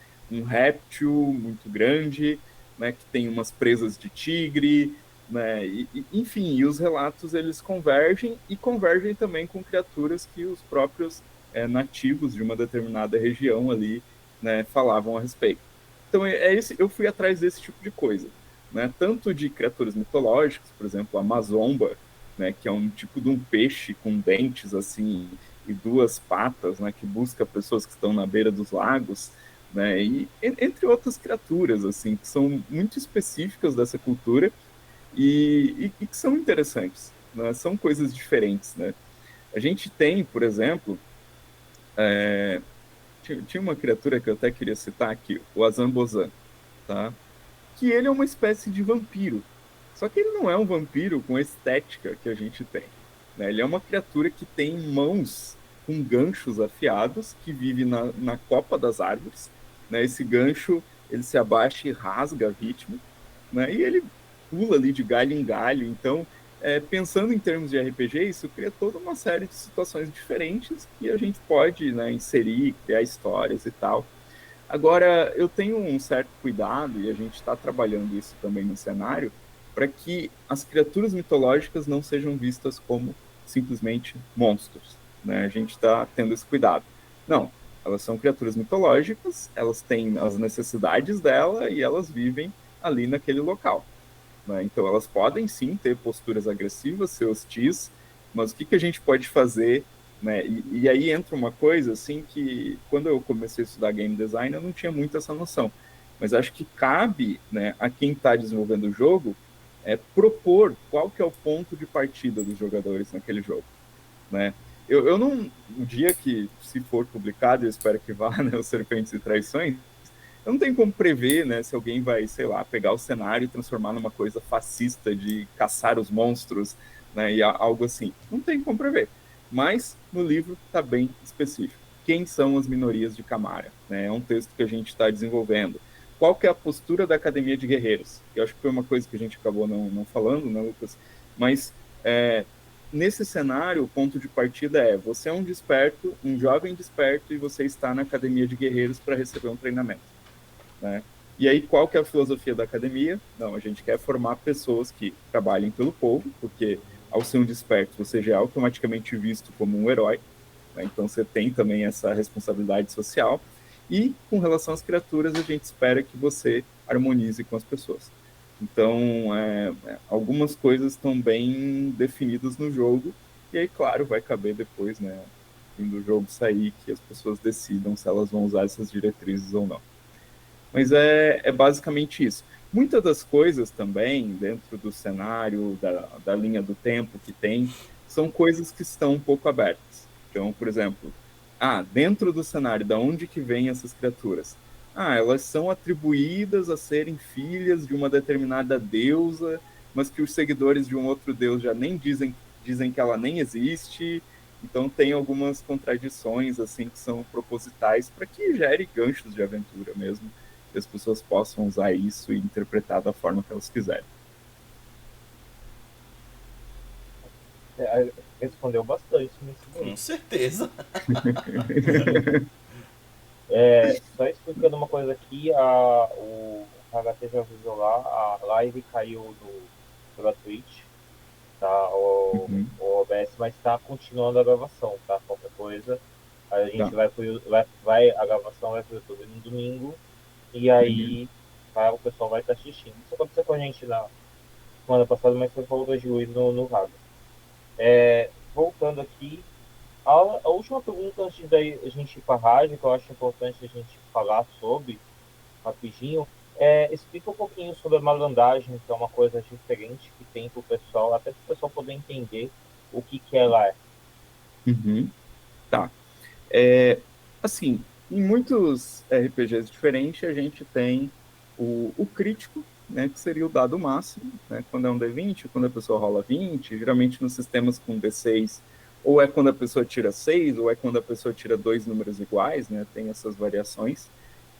réptil muito grande, né, que tem umas presas de tigre, né, enfim, e os relatos eles convergem e convergem também com criaturas que os próprios nativos de uma determinada região ali, né, falavam a respeito. Então eu fui atrás desse tipo de coisa, né, tanto de criaturas mitológicas, por exemplo, a Mazomba, né, que é um tipo de um peixe com dentes assim e duas patas, né, que busca pessoas que estão na beira dos lagos, né, e entre outras criaturas assim que são muito específicas dessa cultura e que são interessantes, né, são coisas diferentes, né. A gente tem, por exemplo, tinha uma criatura que eu até queria citar aqui, o Azambozan, tá? Que ele é uma espécie de vampiro. Só que ele não é um vampiro com a estética que a gente tem, né? Ele é uma criatura que tem mãos com ganchos afiados, que vive na copa das árvores, né? Esse gancho, ele se abaixa e rasga a vítima, né? E ele pula ali de galho em galho. Então, pensando em termos de RPG, isso cria toda uma série de situações diferentes que a gente pode, né, inserir, criar histórias e tal. Agora, eu tenho um certo cuidado, e a gente está trabalhando isso também no cenário, para que as criaturas mitológicas não sejam vistas como simplesmente monstros. Né? A gente está tendo esse cuidado. Não, elas são criaturas mitológicas, elas têm as necessidades dela e elas vivem ali naquele local. Né? Então, elas podem sim ter posturas agressivas, ser hostis, mas o que a gente pode fazer? Né? E aí entra uma coisa assim que, quando eu comecei a estudar game design, eu não tinha muito essa noção. Mas acho que cabe, né, a quem está desenvolvendo o jogo propor qual que é o ponto de partida dos jogadores naquele jogo. Né? Eu não. Um dia que, se for publicado, eu espero que vá, né, os Serpentes e Traições, eu não tenho como prever, né, se alguém vai, sei lá, pegar o cenário e transformar numa coisa fascista de caçar os monstros, né, e algo assim. Não tem como prever. Mas no livro está bem específico. Quem são as minorias de Camara? Né? É um texto que a gente está desenvolvendo. Qual que é a postura da Academia de Guerreiros? Eu acho que foi uma coisa que a gente acabou não falando, né, Lucas? Mas nesse cenário, o ponto de partida é: você é um desperto, um jovem desperto, e você está na Academia de Guerreiros para receber um treinamento. Né? E aí, qual que é a filosofia da academia? Não, a gente quer formar pessoas que trabalhem pelo povo, porque ao ser um desperto, você já é automaticamente visto como um herói, né? Então você tem também essa responsabilidade social. E com relação às criaturas, a gente espera que você harmonize com as pessoas. Então, algumas coisas estão bem definidas no jogo, e aí, claro, vai caber depois, né, do jogo sair, que as pessoas decidam se elas vão usar essas diretrizes ou não. Mas é basicamente isso. Muitas das coisas também, dentro do cenário, da linha do tempo que tem, são coisas que estão um pouco abertas. Então, por exemplo, dentro do cenário, da onde que vêm essas criaturas? Elas são atribuídas a serem filhas de uma determinada deusa, mas que os seguidores de um outro deus já nem dizem que ela nem existe. Então tem algumas contradições assim que são propositais para que gere ganchos de aventura mesmo, que as pessoas possam usar isso e interpretar da forma que elas quiserem. Respondeu bastante nesse Com certeza. Só explicando uma coisa aqui, o HT já avisou lá, a live caiu pela Twitch, tá? O OBS, mas está continuando a gravação, tá? Qualquer coisa, a gente a gravação vai pro YouTube no domingo, e aí o pessoal vai estar assistindo. Isso aconteceu com a gente na semana passada, mas foi falta de luz no Raga. Voltando aqui, a última pergunta antes da gente ir para a rádio, que eu acho importante a gente falar sobre, rapidinho, explica um pouquinho sobre a malandragem, que é uma coisa diferente que tem para o pessoal, até para o pessoal poder entender o que ela é. Tá. Assim, em muitos RPGs diferentes, a gente tem o crítico, né, que seria o dado máximo, né, quando é um D20, quando a pessoa rola 20, geralmente nos sistemas com D6, ou é quando a pessoa tira 6, ou é quando a pessoa tira 2 números iguais, né, tem essas variações.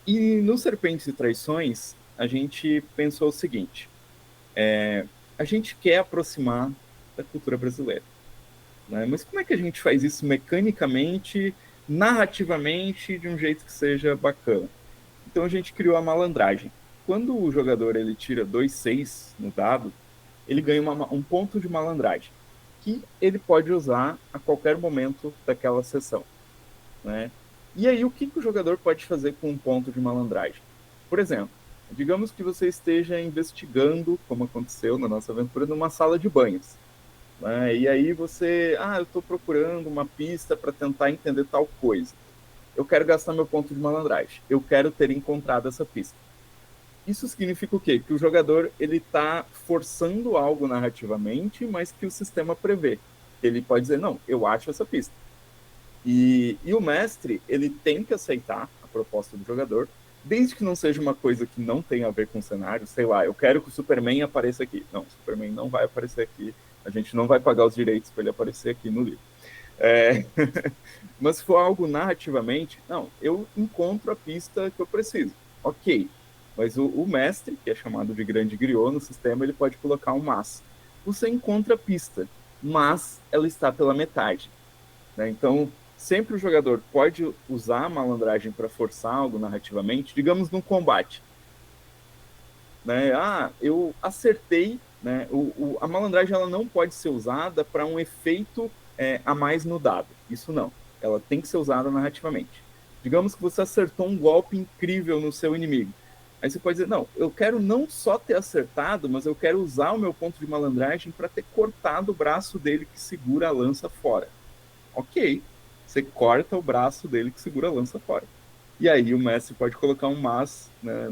E no Serpentes e Traições, a gente pensou o seguinte: a gente quer aproximar da cultura brasileira, né, mas como é que a gente faz isso mecanicamente, narrativamente, de um jeito que seja bacana? Então a gente criou a malandragem. Quando o jogador ele tira 2/6 no dado, ele ganha um ponto de malandragem, que ele pode usar a qualquer momento daquela sessão. Né? E aí, o que o jogador pode fazer com um ponto de malandragem? Por exemplo, digamos que você esteja investigando, como aconteceu na nossa aventura, numa sala de banhos. Né? E aí você, eu estou procurando uma pista para tentar entender tal coisa. Eu quero gastar meu ponto de malandragem. Eu quero ter encontrado essa pista. Isso significa o quê? Que o jogador ele está forçando algo narrativamente, mas que o sistema prevê. Ele pode dizer, não, eu acho essa pista. E o mestre, ele tem que aceitar a proposta do jogador, desde que não seja uma coisa que não tenha a ver com o cenário. Sei lá, eu quero que o Superman apareça aqui. Não, o Superman não vai aparecer aqui. A gente não vai pagar os direitos para ele aparecer aqui no livro. Mas se for algo narrativamente, não, eu encontro a pista que eu preciso. Ok, mas o mestre, que é chamado de grande griot no sistema, ele pode colocar um mas. você encontra a pista, mas ela está pela metade, né? Então, sempre o jogador pode usar a malandragem para forçar algo narrativamente, digamos num combate, né? Ah, eu acertei, né? A malandragem ela não pode ser usada para um efeito a mais no dado. Isso não. Ela tem que ser usada narrativamente. Digamos que você acertou um golpe incrível no seu inimigo. Aí você pode dizer, não, eu quero não só ter acertado, mas eu quero usar o meu ponto de malandragem para ter cortado o braço dele que segura a lança fora. Ok, você corta o braço dele que segura a lança fora. E aí o mestre pode colocar um mas, né,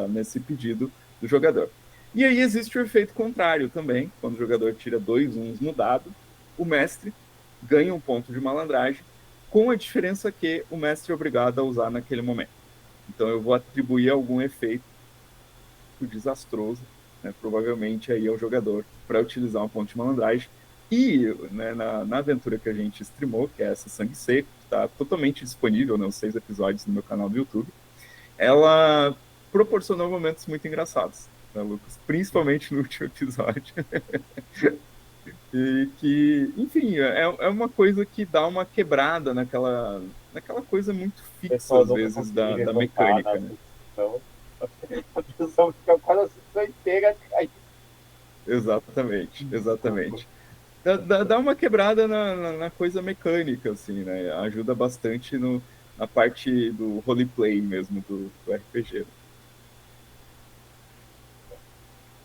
nesse pedido do jogador. E aí existe o efeito contrário também, quando o jogador tira 2 uns no dado, o mestre ganha um ponto de malandragem, com a diferença que o mestre é obrigado a usar naquele momento. Então eu vou atribuir algum efeito desastroso, né, provavelmente aí ao jogador, para utilizar um ponto de malandragem. E né, na aventura que a gente streamou, que é essa Sangue Seco, que está totalmente disponível, né, os 6 episódios no meu canal do YouTube, ela proporcionou momentos muito engraçados, né, Lucas? Principalmente no último episódio. E que, enfim, é uma coisa que dá uma quebrada naquela coisa muito A fixa, pessoa às nunca vezes, conseguiu da revoltar mecânica, na né? sessão. A pessoa fica quase a sessão inteira caindo. Exatamente, exatamente. Dá uma quebrada na coisa mecânica, assim, né? Ajuda bastante na parte do roleplay mesmo do RPG.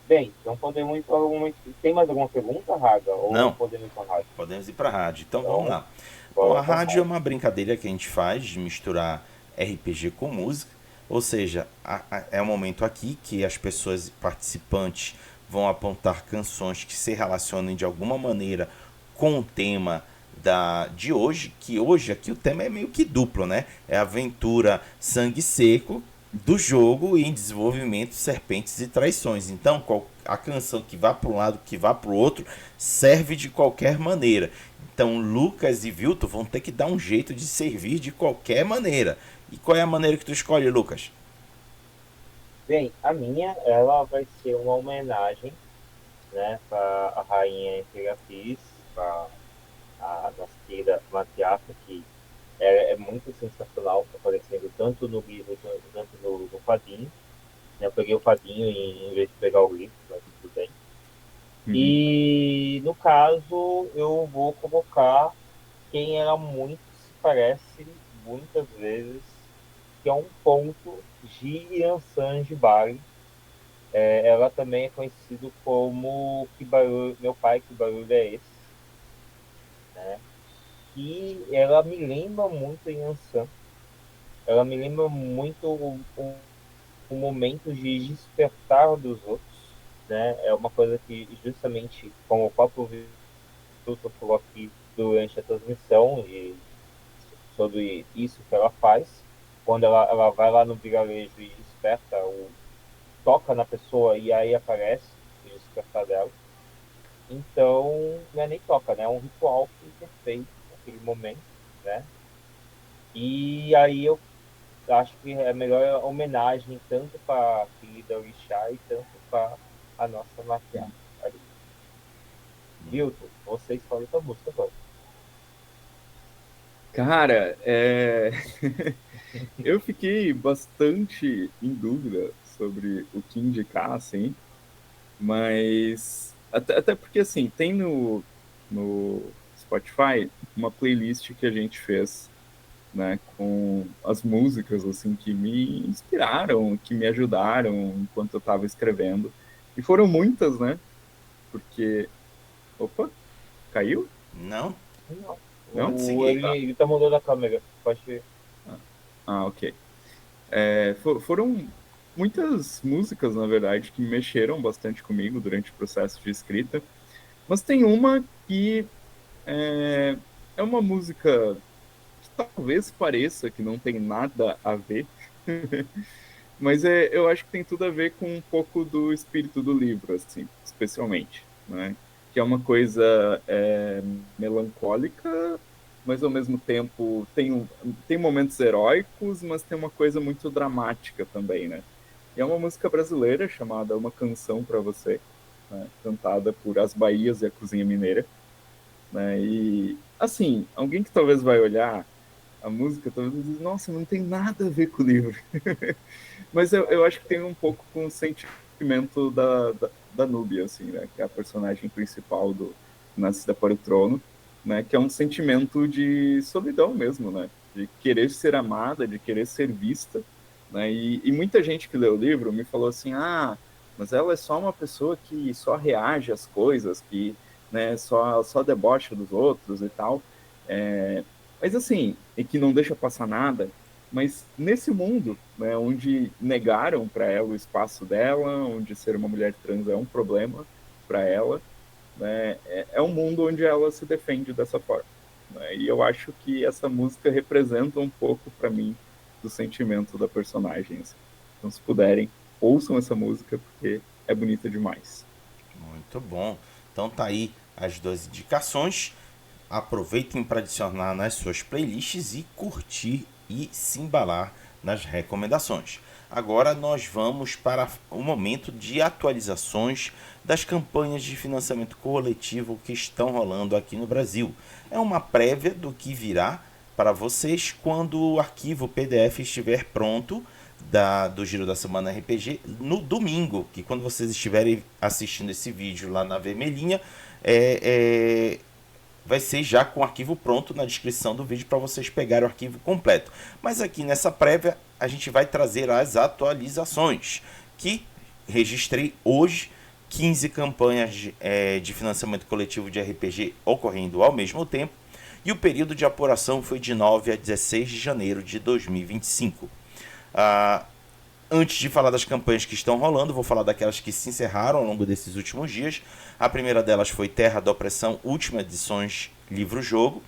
Bem, então podemos ir para alguma. Tem mais alguma pergunta, Raga? Ou Não, podemos ir para a rádio? podemos ir para a rádio. Então vamos Então, lá. Bom, bora a para a rádio é rádio. uma brincadeira que a gente faz de misturar RPG com música. Ou seja, é um momento aqui que as pessoas participantes vão apontar canções que se relacionem de alguma maneira com o tema de hoje, que hoje aqui o tema é meio que duplo, né? É a aventura Sangue Seco do jogo em desenvolvimento Serpentes e Traições. Então, a canção que vá para um lado, que vá para o outro, serve de qualquer maneira. Então, Lucas e Vilton vão ter que dar um jeito de servir de qualquer maneira. E qual é a maneira que tu escolhe, Lucas? Bem, a minha, ela vai ser uma homenagem, né, para a rainha Emperatriz, para a nossa querida matriarca, que é muito sensacional, aparecendo tanto no livro quanto no quadrinho. Eu peguei o quadrinho em vez de pegar o livro, mas tudo bem. Uhum. E no caso, eu vou colocar quem ela muito se parece, muitas vezes, que é um ponto de Yansan Jibari. Ela também é conhecida como Que Barulho, Meu Pai, Que Barulho é Esse? Né? E ela me lembra muito Yansan. Ela me lembra muito o momento de despertar dos outros. Né? É uma coisa que, justamente, como o próprio Vitor falou aqui durante a transmissão, e sobre isso que ela faz, quando ela vai lá no vilarejo e desperta, toca na pessoa e aí aparece o despertar dela. Então, não é nem toca, né? É um ritual que é feito naquele momento, né? E aí eu acho que é a melhor homenagem tanto para a querida Orixá e tanto para a nossa matriarca. Vilton, você escolhe sua música agora. Cara, eu fiquei bastante em dúvida sobre o que indicar, assim, mas até porque, assim, tem no Spotify uma playlist que a gente fez, né, com as músicas, assim, que me inspiraram, que me ajudaram enquanto eu estava escrevendo. E foram muitas, né, porque... Opa, caiu? Não? Não. Não? Ele, Tá. ele tá mudando a câmera. Pode ver. Ok. Foram muitas músicas, na verdade, que mexeram bastante comigo durante o processo de escrita, mas tem uma que é, é uma música que talvez pareça que não tem nada a ver, mas eu acho que tem tudo a ver com um pouco do espírito do livro, assim, especialmente, né? Que é uma coisa melancólica, mas ao mesmo tempo tem momentos heróicos, mas tem uma coisa muito dramática também, né? E é uma música brasileira chamada Uma Canção para Você, né, cantada por As Bahias e a Cozinha Mineira, né, e, assim, alguém que talvez vai olhar a música, talvez diz, nossa, não tem nada a ver com o livro. Mas eu acho que tem um pouco com o sentimento da Núbia, assim, né, que é a personagem principal do Nascida para o Trono, né, que é um sentimento de solidão mesmo, né, de querer ser amada, de querer ser vista, né, e muita gente que leu o livro me falou assim, mas ela é só uma pessoa que só reage às coisas, que, né, só debocha dos outros e tal, mas assim, e que não deixa passar nada, mas nesse mundo, né, onde negaram para ela o espaço dela, onde ser uma mulher trans é um problema para ela, né, é um mundo onde ela se defende dessa forma. Né, e eu acho que essa música representa um pouco para mim do sentimento da personagem. Assim. Então, se puderem, ouçam essa música porque é bonita demais. Muito bom. Então tá aí as duas indicações. Aproveitem para adicionar nas suas playlists e curtir e se embalar nas recomendações. Agora nós vamos para o momento de atualizações das campanhas de financiamento coletivo que estão rolando aqui no Brasil. É uma prévia do que virá para vocês quando o arquivo PDF estiver pronto do Giro da Semana RPG no domingo, que quando vocês estiverem assistindo esse vídeo lá na vermelhinha, vai ser já com o arquivo pronto na descrição do vídeo para vocês pegarem o arquivo completo. Mas aqui nessa prévia a gente vai trazer as atualizações, que registrei hoje 15 campanhas de financiamento coletivo de RPG ocorrendo ao mesmo tempo, e o período de apuração foi de 9 a 16 de janeiro de 2025. Antes de falar das campanhas que estão rolando, vou falar daquelas que se encerraram ao longo desses últimos dias. A primeira delas foi Terra da Opressão, Última Edições Livro-Jogo,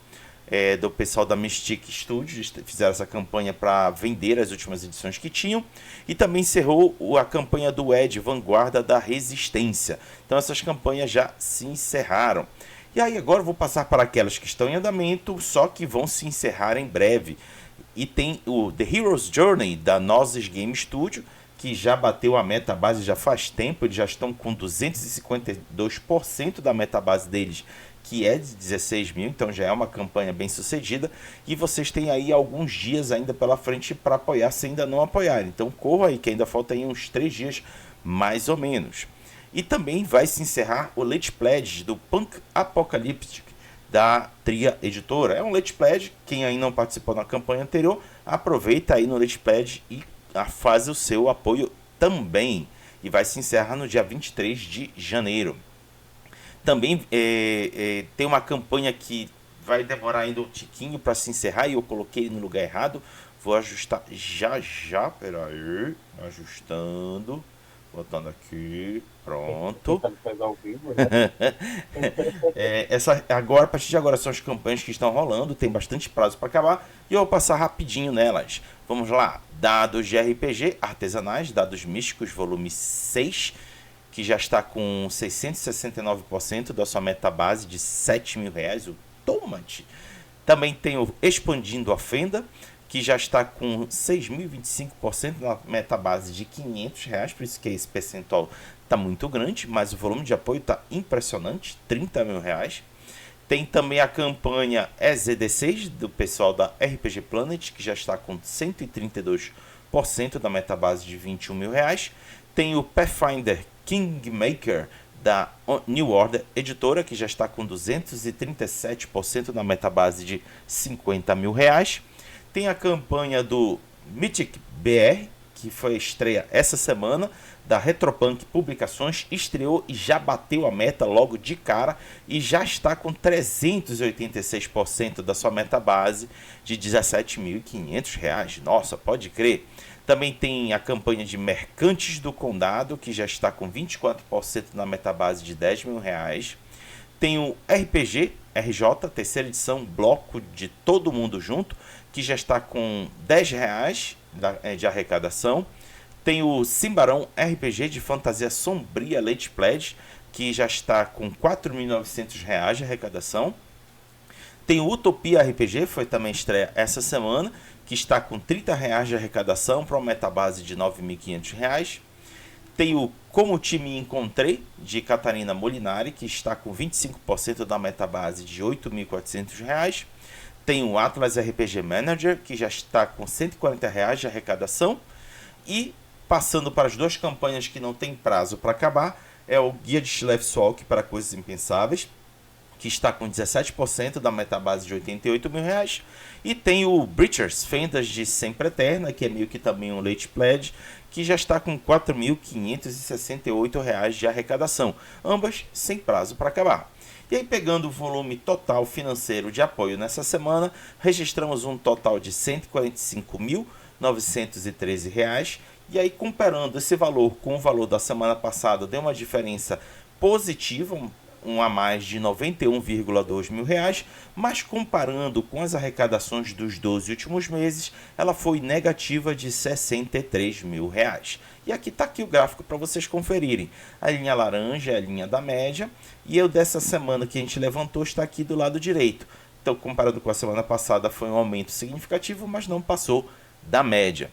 do pessoal da Mystic Studios. Fizeram essa campanha para vender as últimas edições que tinham. E também encerrou a campanha do Ed, Vanguarda da Resistência. Então essas campanhas já se encerraram. E aí agora eu vou passar para aquelas que estão em andamento, só que vão se encerrar em breve. E tem o The Hero's Journey da Nozes Game Studio, que já bateu a meta base já faz tempo. Eles já estão com 252% da meta base deles, que é de 16 mil, então já é uma campanha bem sucedida. E vocês têm aí alguns dias ainda pela frente para apoiar, se ainda não apoiar. Então corra aí, que ainda falta aí uns 3 dias mais ou menos. E também vai se encerrar o Late Pledge do Punk Apocalyptic, da Tria Editora. É um Late Pledge, quem aí não participou na campanha anterior, aproveita aí no Late Pledge e faz o seu apoio também. E vai se encerrar no dia 23 de janeiro. Também tem uma campanha que vai demorar ainda um tiquinho para se encerrar e eu coloquei no lugar errado. Vou ajustar já, peraí, ajustando. Botando aqui, pronto. Agora, a partir de agora são as campanhas que estão rolando, tem bastante prazo para acabar e eu vou passar rapidinho nelas. Vamos lá, dados de RPG artesanais, dados místicos, volume 6, que já está com 669% da sua meta base de R$7.000, o Tomate. Também tem o Expandindo a Fenda, que já está com 6.025% na meta base de R$500, por isso que esse percentual está muito grande, mas o volume de apoio está impressionante, R$30.000. Tem também a campanha EZD6 do pessoal da RPG Planet, que já está com 132% da meta base de R$21.000. Tem o Pathfinder Kingmaker da New Order Editora, que já está com 237% na meta base de R$50.000. Tem a campanha do Mythic BR, que foi a estreia essa semana, da Retropunk Publicações, estreou e já bateu a meta logo de cara e já está com 386% da sua meta base de R$17.500. Nossa, pode crer. Também tem a campanha de Mercantes do Condado, que já está com 24% na meta base de R$10.000. Tem o RPG RJ, terceira edição, bloco de todo mundo junto, que já está com R$10 de arrecadação. Tem o Simbarão RPG de fantasia sombria Late Pledge, que já está com R$4.900 de arrecadação. Tem o Utopia RPG, foi também estreia essa semana, que está com R$30 de arrecadação para uma metabase de R$9.500. Tem o Como Te Me Encontrei, de Catarina Molinari, que está com 25% da metabase de R$ 8.400. Tem o Atlas RPG Manager, que já está com R$ 140 de arrecadação. E, passando para as duas campanhas que não tem prazo para acabar, é o Guia de Schlefswalk para Coisas Impensáveis, que está com 17% da metabase de R$ 88 mil. E tem o Breachers, Fendas de Sempre Eterna, que é meio que também um late pledge, que já está com R$ 4.568 de arrecadação, ambas sem prazo para acabar. E aí, pegando o volume total financeiro de apoio nessa semana, registramos um total de R$ 145.913. E aí, comparando esse valor com o valor da semana passada, deu uma diferença positiva, um a mais de R$ 91,2 mil, mas comparando com as arrecadações dos 12 últimos meses, ela foi negativa de R$ 63 mil. E aqui está aqui o gráfico para vocês conferirem. A linha laranja é a linha da média, e o dessa semana que a gente levantou está aqui do lado direito. Então, comparado com a semana passada, foi um aumento significativo, mas não passou da média.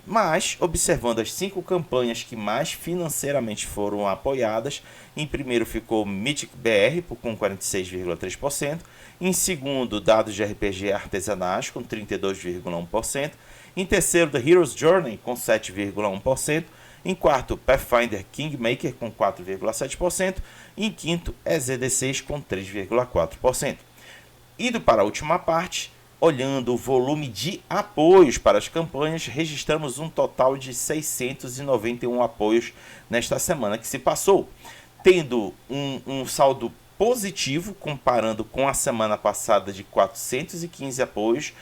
Mas, observando as 5 campanhas que mais financeiramente foram apoiadas, em primeiro ficou Mythic BR com 46,3%, em segundo, Dados de RPG Artesanais com 32,1%, em terceiro, The Hero's Journey com 7,1%, em quarto, Pathfinder Kingmaker com 4,7%, e em quinto, EZD6 com 3,4%. Indo para a última parte, olhando o volume de apoios para as campanhas, registramos um total de 691 apoios nesta semana que se passou, tendo um saldo positivo comparando com a semana passada de 415 apoios,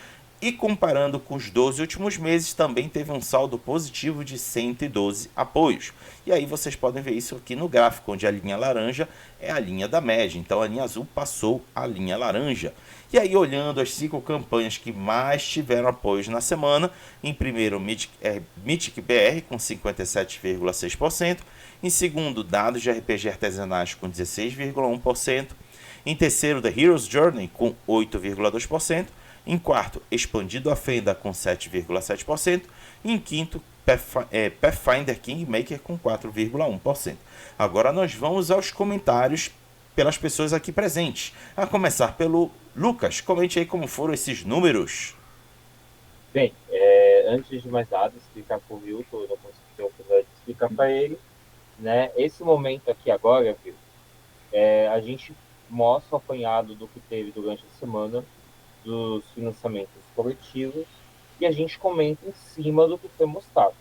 e comparando com os 12 últimos meses também teve um saldo positivo de 112 apoios. E aí vocês podem ver isso aqui no gráfico, onde a linha laranja é a linha da média, então a linha azul passou a linha laranja. E aí, olhando as 5 campanhas que mais tiveram apoios na semana, em primeiro, Mythic BR com 57,6%, em segundo, Dados de RPG Artesanais com 16,1%, em terceiro, The Hero's Journey com 8,2%, em quarto, Expandido a Fenda com 7,7%, e em quinto, Pathfinder Kingmaker com 4,1%. Agora nós vamos aos comentários pelas pessoas aqui presentes, a começar pelo Lucas. Comente aí como foram esses números. Bem, antes de mais nada, explicar para o Milton, eu não consegui ter a oportunidade de explicar para ele, né? Esse momento aqui agora, viu, a gente mostra o apanhado do que teve durante a semana, dos financiamentos coletivos, e a gente comenta em cima do que foi mostrado.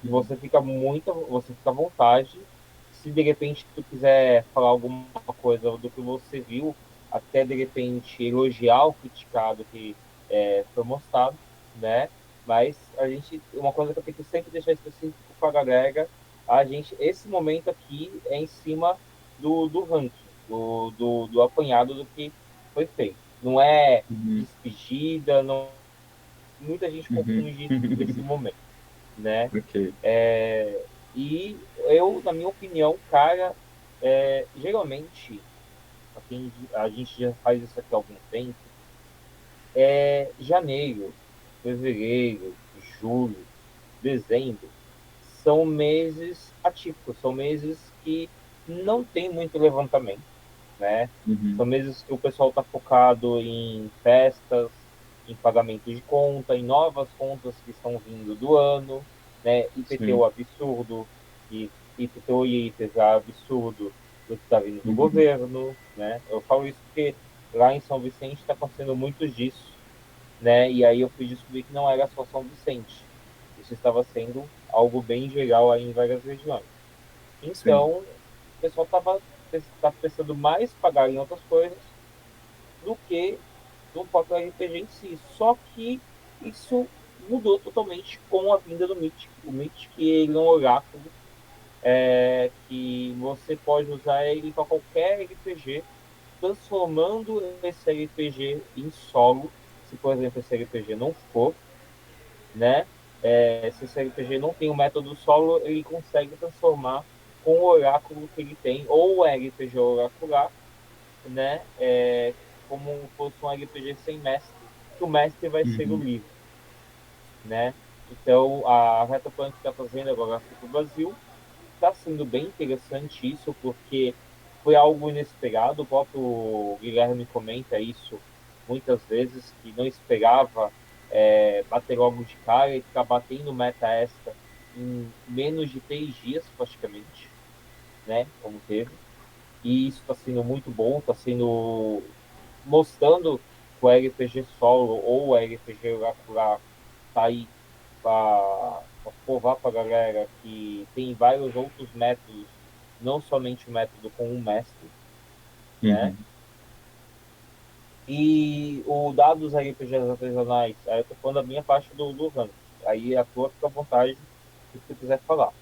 Você fica à vontade. Se de repente tu quiser falar alguma coisa do que você viu, até de repente elogiar ou criticar do que foi mostrado, né? Mas uma coisa que eu tenho que sempre deixar específico para a galera, esse momento aqui é em cima do ranking, do apanhado do que foi feito. Não é despedida, não. Muita gente confunde esse momento, né? Ok. E eu, na minha opinião, cara, geralmente, a gente já faz isso aqui há algum tempo, janeiro, fevereiro, julho, dezembro, são meses atípicos, são meses que não tem muito levantamento, né? São meses que o pessoal está focado em festas, em pagamento de conta, em novas contas que estão vindo do ano, né? IPTU absurdo, e IPTU e IPVA absurdo do que está vindo do governo, né? Eu falo isso porque lá em São Vicente está acontecendo muito disso, né? E aí eu fui descobrir que não era só São Vicente. Isso estava sendo algo bem geral aí em várias regiões. Então, o pessoal tá precisando mais pagar em outras coisas do que no próprio RPG em si. Só que isso mudou totalmente com a vinda do Mythic. O Mythic, ele é um oráculo que você pode usar ele para qualquer RPG, transformando esse RPG em solo, se por exemplo esse RPG não for, né? Se esse RPG não tem o método solo, ele consegue transformar com o oráculo que ele tem, ou o RPG oracular, né? Como fosse um RPG sem mestre, que o mestre vai ser o livro, né? Então, a Retropunk está fazendo agora aqui para o Brasil, está sendo bem interessante isso, porque foi algo inesperado. O próprio Guilherme comenta isso muitas vezes, que não esperava bater logo de cara e ficar batendo meta extra em menos de 3 dias, praticamente, né? Como teve. E isso está sendo muito bom, está sendo mostrando que o RPG solo ou o RPG Oracular tá aí para provar para a galera que tem vários outros métodos, não somente o método com um mestre, né? Uhum. E o dado dos RPGs artesanais, aí eu tô falando da minha parte do ranking. Aí a tua fica à vontade se você quiser falar.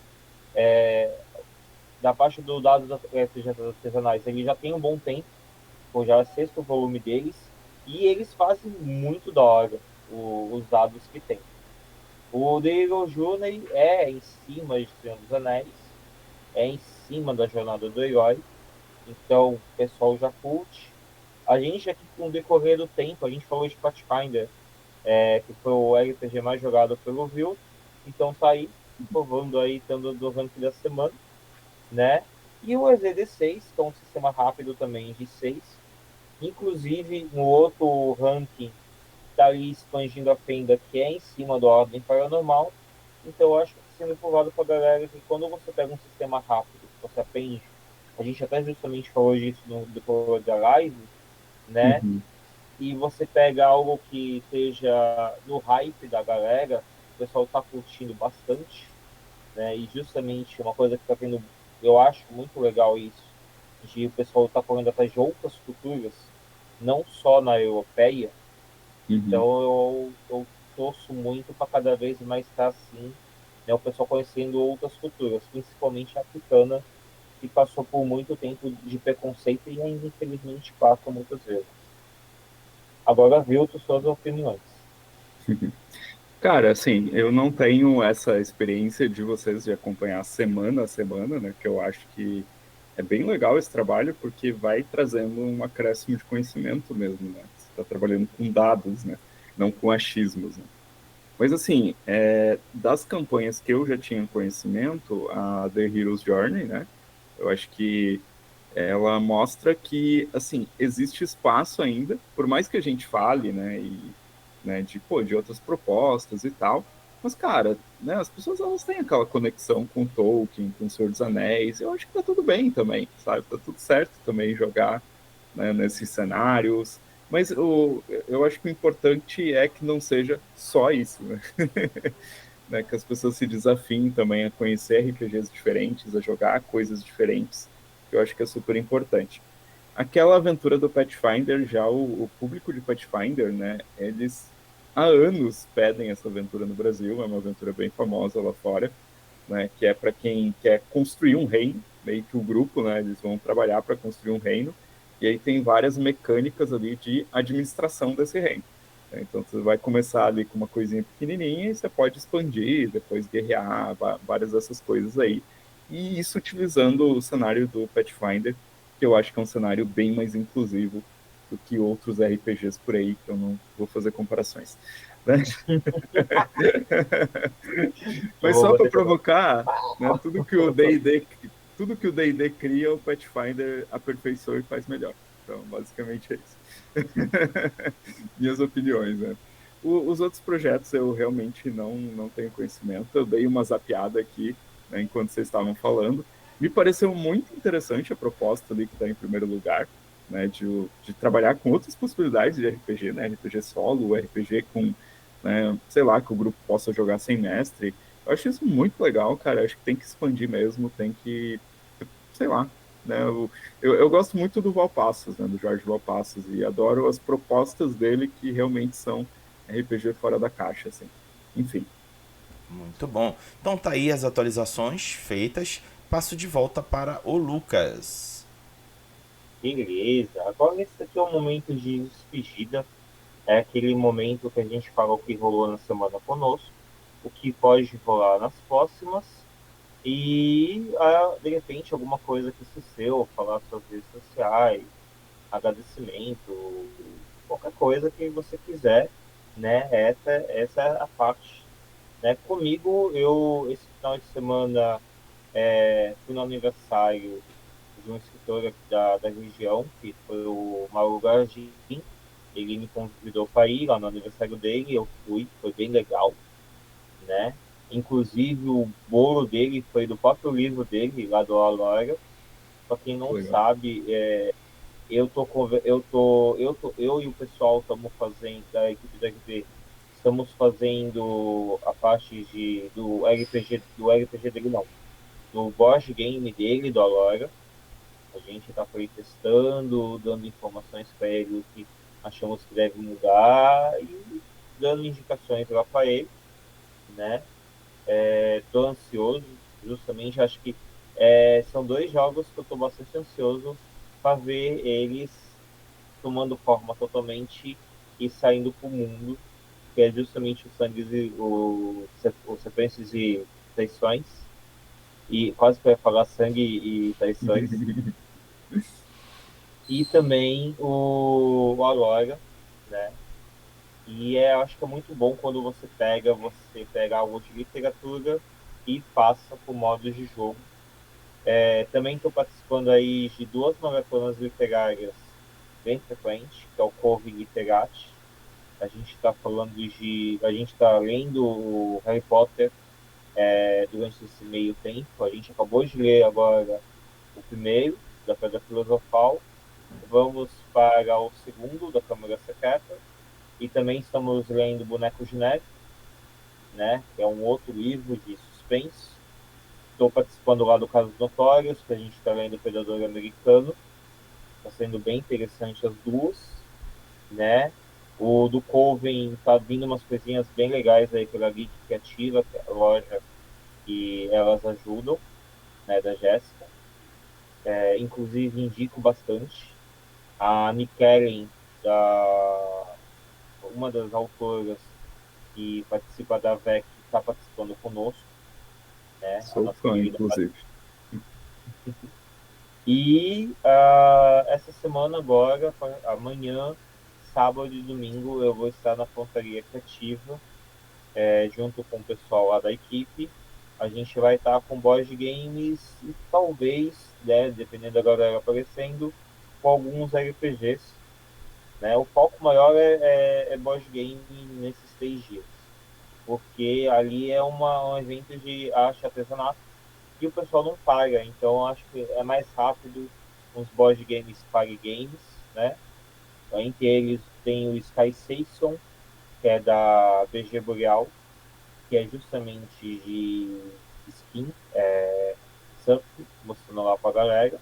Da parte do dado dos RPGs artesanais, ele já tem um bom tempo, já é o sexto volume deles, e eles fazem muito da hora os dados que tem. O The Hero Journey é em cima de Senhor dos Anéis, é em cima da jornada do herói, então o pessoal já curte. A gente aqui, com o decorrer do tempo, a gente falou de Pathfinder, que foi o RPG mais jogado pelo Vil, então tá aí, provando aí, dando do ranking da semana, né? E o EZD6, que é um sistema rápido também de 6. Inclusive, no outro ranking, está ali expandindo a fenda, que é em cima da ordem paranormal. Então, eu acho que está sendo provado para a galera que quando você pega um sistema rápido, que você aprende, a gente até justamente falou disso no decorrer da live, né? Uhum. E você pega algo que esteja no hype da galera, o pessoal está curtindo bastante, né? E justamente uma coisa que está tendo, eu acho muito legal isso, de o pessoal estar correndo atrás de outras culturas, não só na europeia. Uhum. Então eu torço muito para cada vez mais estar assim, né? O pessoal conhecendo outras culturas, principalmente a africana, que passou por muito tempo de preconceito e ainda infelizmente passa muitas vezes. Agora, Vilto, suas opiniões. Cara, assim, eu não tenho essa experiência de vocês de acompanhar semana a semana, né? Que eu acho que é bem legal esse trabalho, porque vai trazendo um acréscimo de conhecimento mesmo, né? Você está trabalhando com dados, né? Não com achismos, né? Mas, assim, das campanhas que eu já tinha conhecimento, a The Hero's Journey, né? Eu acho que ela mostra que, assim, existe espaço ainda, por mais que a gente fale, né, né, de outras propostas e tal, mas, cara, né, as pessoas, elas têm aquela conexão com Tolkien, com o Senhor dos Anéis, eu acho que tá tudo bem também, sabe, tá tudo certo também jogar, né, nesses cenários, mas eu acho que o importante é que não seja só isso, né? Né, que as pessoas se desafiem também a conhecer RPGs diferentes, a jogar coisas diferentes, que eu acho que é super importante. Aquela aventura do Pathfinder, já o público de Pathfinder, né, eles há anos pedem essa aventura no Brasil, é uma aventura bem famosa lá fora, né, que é para quem quer construir um reino, meio que o grupo, né, eles vão trabalhar para construir um reino, e aí tem várias mecânicas ali de administração desse reino. Então você vai começar ali com uma coisinha pequenininha e você pode expandir, depois guerrear, várias dessas coisas aí. E isso utilizando o cenário do Pathfinder, que eu acho que é um cenário bem mais inclusivo do que outros RPGs por aí, que eu não vou fazer comparações. Né? Eu Mas vou só para bater com a provocar, né, tudo que o D&D cria, o Pathfinder aperfeiçoa e faz melhor. Então, basicamente é isso. Minhas opiniões, né? Os outros projetos eu realmente não tenho conhecimento. Eu dei uma zapiada aqui, né, enquanto vocês estavam falando. Me pareceu muito interessante a proposta ali que está em primeiro lugar, né, de trabalhar com outras possibilidades de RPG, né, RPG solo, RPG com, né, sei lá, que o grupo possa jogar sem mestre. Eu acho isso muito legal, cara. Eu acho que tem que expandir mesmo, tem que, sei lá, né? Eu gosto muito do Valpassos, né? Do Jorge Valpassos, e adoro as propostas dele que realmente são RPG fora da caixa, assim. Enfim. Muito bom. Então tá aí as atualizações feitas. Passo de volta para o Lucas. beleza. Agora esse aqui é o momento de despedida. É aquele momento que a gente fala o que rolou na semana conosco, o que pode rolar nas próximas e, de repente, alguma coisa que sucedeu, falar suas redes sociais, agradecimento, qualquer coisa que você quiser, né? Essa é a parte, né? Comigo, esse final de semana fui no aniversário de um escritor aqui da região, que foi o Mauro Gargin. Ele me convidou para ir lá no aniversário dele, eu fui, foi bem legal, né? Inclusive o bolo dele foi do próprio livro dele, lá do Alora. Para quem não Legal. sabe, eu e o pessoal estamos fazendo, da equipe da RP, estamos fazendo a parte do RPG dele não, do board game dele, do Alora. A gente está por aí testando, dando informações para ele o que achamos que deve mudar e dando indicações lá para ele, né? Estou ansioso, justamente, acho que são dois jogos que eu estou bastante ansioso para ver eles tomando forma totalmente e saindo para o mundo, que é justamente o Sangues e o Sequências e Traições, e quase que eu ia falar Sangue e Traições, e também o Aurora, né? E acho que é muito bom quando você pega algo de literatura e passa para o modo de jogo. Também estou participando aí de duas maratonas literárias bem frequentes, que é o Corre Literati. A gente está lendo o Harry Potter durante esse meio tempo. A gente acabou de ler agora o primeiro, da Pedra Filosofal. Vamos para o segundo, da Câmara Secreta. E também estamos lendo Boneco de Neve, né? Que é um outro livro de suspense. Estou participando lá do Casos Notórios, que a gente está lendo o Predador Americano. Está sendo bem interessante as duas, né? O do Coven tá vindo umas coisinhas bem legais aí pela Geek Criativa, que é a loja que elas ajudam, né, da Jéssica. Inclusive indico bastante. A Nikellen, uma das autoras que participa da VEC, está participando conosco, né? A Sou nossa fã, querida. inclusive. E essa semana agora, amanhã, sábado e domingo, eu vou estar na Pontaria Criativa, junto com o pessoal lá da equipe. A gente vai estar com board games e talvez, né, dependendo da galera aparecendo, com alguns RPGs. Né? O foco maior é board game nesses 3 dias, porque ali é um evento de arte e artesanato e o pessoal não paga, então acho que é mais rápido uns board games party games, né? Entre eles tem o Sky Season, que é da BG Boreal, que é justamente de skin, surf, mostrando lá pra galera.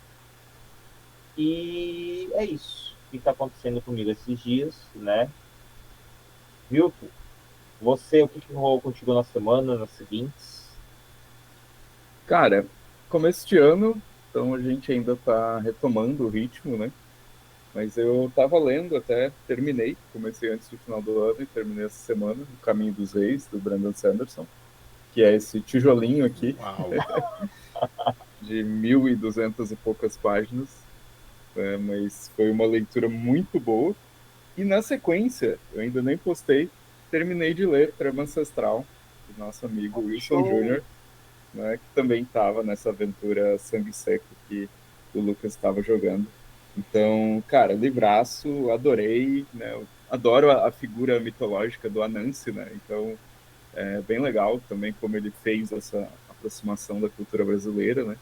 E é isso que está acontecendo comigo esses dias, né? Viu? O que rolou contigo na semana, nas seguintes? Cara, começo de ano, então a gente ainda tá retomando o ritmo, né? Mas eu tava lendo até, terminei, comecei antes do final do ano e terminei essa semana, O Caminho dos Reis, do Brandon Sanderson, que é esse tijolinho aqui, Uau! de 1.200 e poucas páginas, né? Mas foi uma leitura muito boa. E na sequência, eu ainda nem postei, terminei de ler Trama Ancestral, do nosso amigo Wilson Show! Jr., né, que também estava nessa aventura Sangue Seco que o Lucas estava jogando. Então, cara, livraço, adorei, né? Eu adoro a figura mitológica do Anansi, né? Então, é bem legal também como ele fez essa aproximação da cultura brasileira, né?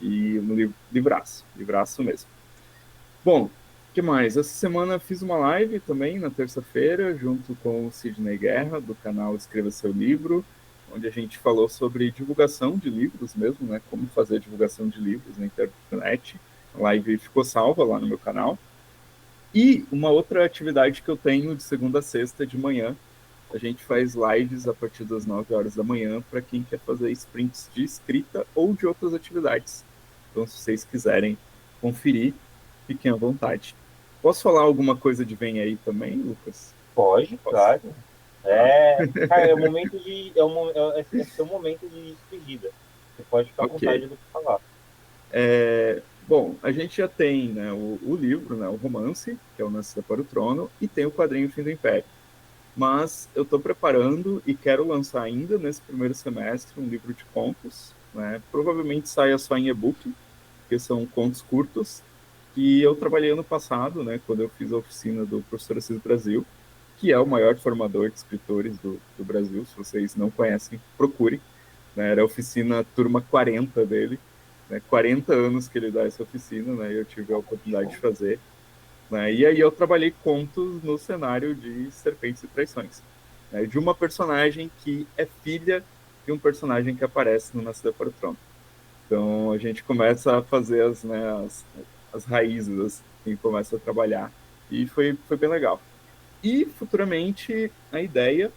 E no livraço, livraço mesmo. Bom, o que mais? Essa semana fiz uma live também, na terça-feira, junto com o Sidney Guerra, do canal Escreva Seu Livro, onde a gente falou sobre divulgação de livros mesmo, né? Como fazer divulgação de livros na internet. A live ficou salva lá no meu canal. E uma outra atividade que eu tenho de segunda a sexta de manhã, a gente faz lives a partir das 9 horas da manhã para quem quer fazer sprints de escrita ou de outras atividades. Então, se vocês quiserem conferir, fiquem à vontade. Posso falar alguma coisa de Vem Aí também, Lucas? Pode, Posso. claro. Tá? Cara, é o momento de. É seu momento de despedida. Você pode ficar à Ok. vontade do que falar. Bom, a gente já tem, né, o livro, né, o romance, que é o Nascida para o Trono, e tem o quadrinho Fim do Império. Mas eu estou preparando e quero lançar ainda nesse primeiro semestre um livro de contos, né? Provavelmente saia só em e-book, porque são contos curtos, que eu trabalhei ano passado, né, quando eu fiz a oficina do Professor Assis Brasil, que é o maior formador de escritores do Brasil. Se vocês não conhecem, procure. Né? Era a oficina turma 40 dele, né? 40 anos que ele dá essa oficina, né? E eu tive a oportunidade de fazer. Né? E aí eu trabalhei contos no cenário de Serpentes e Traições, né? De uma personagem que é filha de um personagem que aparece no Nascida para o Trono. Então a gente começa a fazer as raízes, assim, começa a trabalhar. E foi bem legal. E futuramente a ideia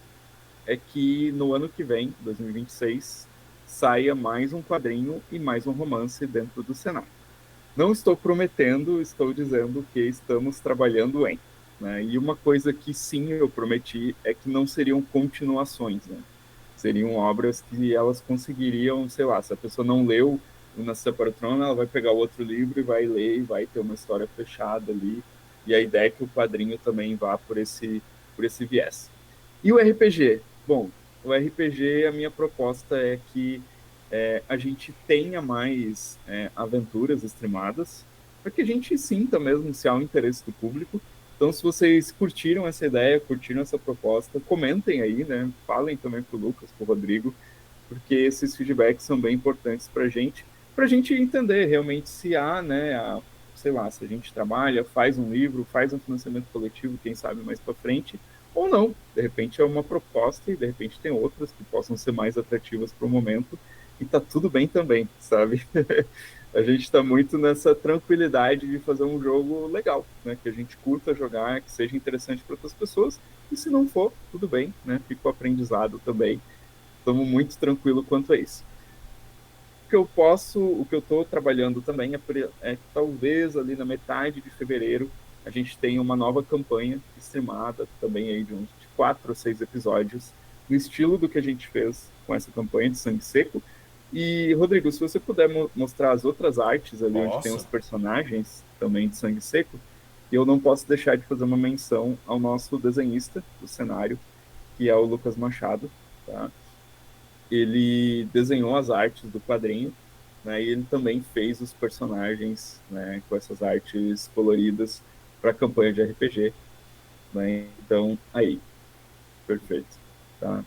é que no ano que vem, 2026, saia mais um quadrinho e mais um romance dentro do cenário. Não estou prometendo, estou dizendo que estamos trabalhando em. Né? E uma coisa que sim eu prometi é que não seriam continuações, né? Seriam obras que elas conseguiriam, sei lá, se a pessoa não leu o Nascer para o Trono, ela vai pegar outro livro e vai ler e vai ter uma história fechada ali. E a ideia é que o quadrinho também vá por esse viés. E o RPG? Bom, o RPG, a minha proposta é que a gente tenha mais aventuras streamadas, para que a gente sinta mesmo se há um interesse do público. Então, se vocês curtiram essa ideia, curtiram essa proposta, comentem aí, né? Falem também para o Lucas, para o Rodrigo, porque esses feedbacks são bem importantes para a gente entender realmente se há, né, sei lá, se a gente trabalha, faz um livro, faz um financiamento coletivo, quem sabe mais para frente, ou não. De repente é uma proposta e de repente tem outras que possam ser mais atrativas para o momento e tá tudo bem também, sabe? A gente está muito nessa tranquilidade de fazer um jogo legal, né? Que a gente curta jogar, que seja interessante para outras pessoas, e se não for, tudo bem, né? Fica o aprendizado também. Estamos muito tranquilo quanto a isso. O que eu estou trabalhando também é que talvez ali na metade de fevereiro a gente tenha uma nova campanha streamada também aí de 4 ou 6 episódios, no estilo do que a gente fez com essa campanha de Sangue Seco. E, Rodrigo, se você puder mostrar as outras artes ali onde tem Posso? os personagens também de Sangue Seco, eu não posso deixar de fazer uma menção ao nosso desenhista do cenário, que é o Lucas Machado, tá? Ele desenhou as artes do quadrinho, né, e ele também fez os personagens, né, com essas artes coloridas para a campanha de RPG. Né? Então, aí, perfeito. Tá?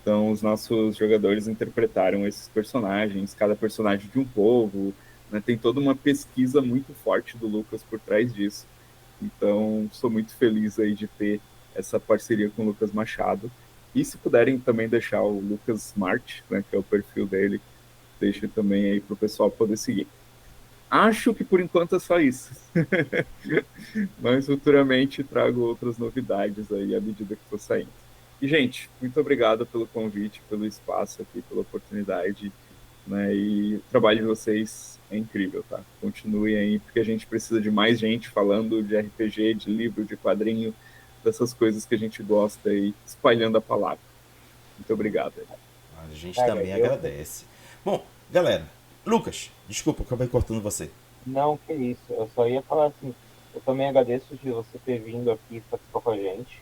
Então, os nossos jogadores interpretaram esses personagens, cada personagem de um povo, né? Tem toda uma pesquisa muito forte do Lucas por trás disso. Então, sou muito feliz aí de ter essa parceria com o Lucas Machado. E se puderem também deixar o Lucas Smart, né, que é o perfil dele, deixem também aí para o pessoal poder seguir. Acho que por enquanto é só isso. Mas futuramente trago outras novidades aí à medida que for saindo. E, gente, muito obrigado pelo convite, pelo espaço aqui, pela oportunidade. Né? E o trabalho de vocês é incrível, tá? Continuem aí, porque a gente precisa de mais gente falando de RPG, de livro, de quadrinho, dessas coisas que a gente gosta aí, espalhando a palavra. Muito obrigado. A gente Cara, também eu agradece. Bom, galera, Lucas, desculpa, acabei cortando você. não, que isso. Eu só ia falar assim, eu também agradeço de você ter vindo aqui participar com a gente,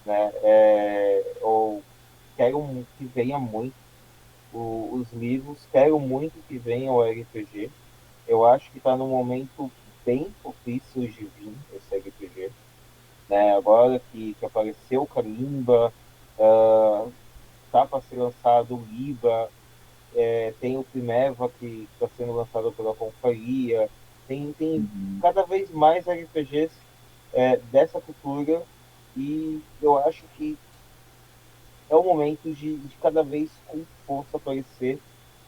né? Eu quero que venha muito os livros, quero muito que venha o RPG. Eu acho que está num momento bem propício de vir esse RPG, né? Agora que apareceu o Kalimba, tá para ser lançado o Libra, tem o Primeva que está sendo lançado pela Confraria, tem Uhum. cada vez mais RPGs dessa cultura e eu acho que é o momento de cada vez com força aparecer,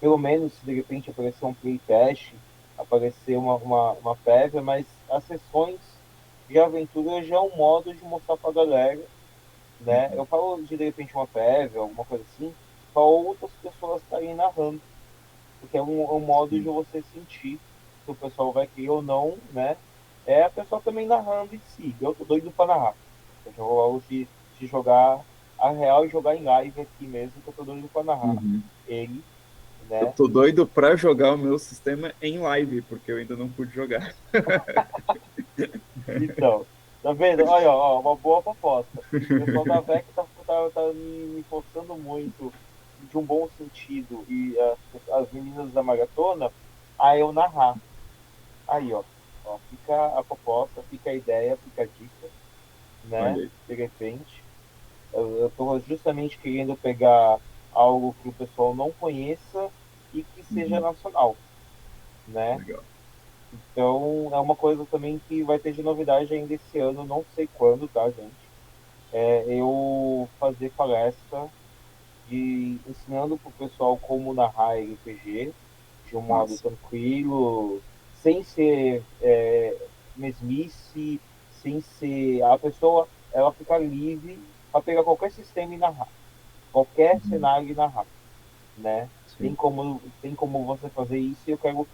pelo menos se de repente aparecer um playtest, aparecer uma prévia, mas as sessões de aventura já é um modo de mostrar para a galera, né? Eu falo de repente uma prévia, alguma coisa assim, para outras pessoas estarem narrando, porque é um modo de Sim. você sentir se o pessoal vai querer ou não, né? É a pessoa também narrando em si. Eu tô doido para narrar. Eu já vou logo de jogar a real e jogar em live aqui mesmo, que eu tô doido para narrar Uhum. ele, Eu né? tô doido para jogar o meu sistema em live, porque eu ainda não pude jogar. Então, tá vendo? Olha, ó, uma boa proposta. O pessoal da VEC tá me forçando muito de um bom sentido e as meninas da maratona, a eu narrar. Aí, ó, fica a proposta, fica a ideia, fica a dica, né? Olha aí. De repente. Eu estou justamente querendo pegar algo que o pessoal não conheça e que seja nacional, né? Legal. Então, é uma coisa também que vai ter de novidade ainda esse ano, não sei quando, tá, gente? Eu fazer palestra ensinando pro pessoal como narrar RPG de um modo Massa. tranquilo, sem ser mesmice, sem ser a pessoa ela ficar livre para pegar qualquer sistema e narrar, qualquer cenário e narrar, né? Sim. Tem como você fazer isso e eu quero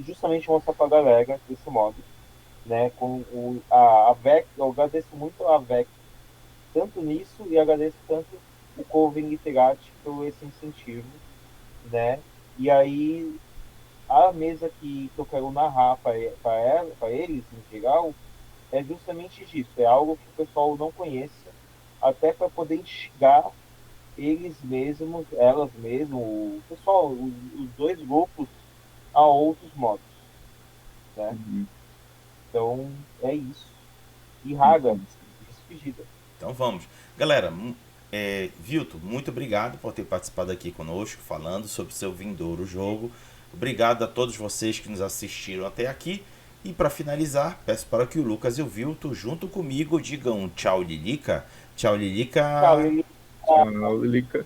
justamente mostrar para a galera desse modo, né? Com a VEC, eu agradeço muito a VEC tanto nisso e agradeço tanto o Coven Literati por esse incentivo, né? E aí a mesa que eu quero narrar para eles em geral é justamente disso, é algo que o pessoal não conheça, até para poder instigar eles mesmos, elas mesmas, o pessoal, os dois grupos a outros modos, né? Uhum. Então é isso. E Muito Raga, massa. despedida. Então vamos. Galera, Vilto, muito obrigado por ter participado aqui conosco, falando sobre o seu vindouro jogo. Obrigado a todos vocês que nos assistiram até aqui. E para finalizar, peço para que o Lucas e o Vilto, junto comigo, digam tchau, Lilica. Tchau, Tchau, Lilica. Lili. Tchau, Lica.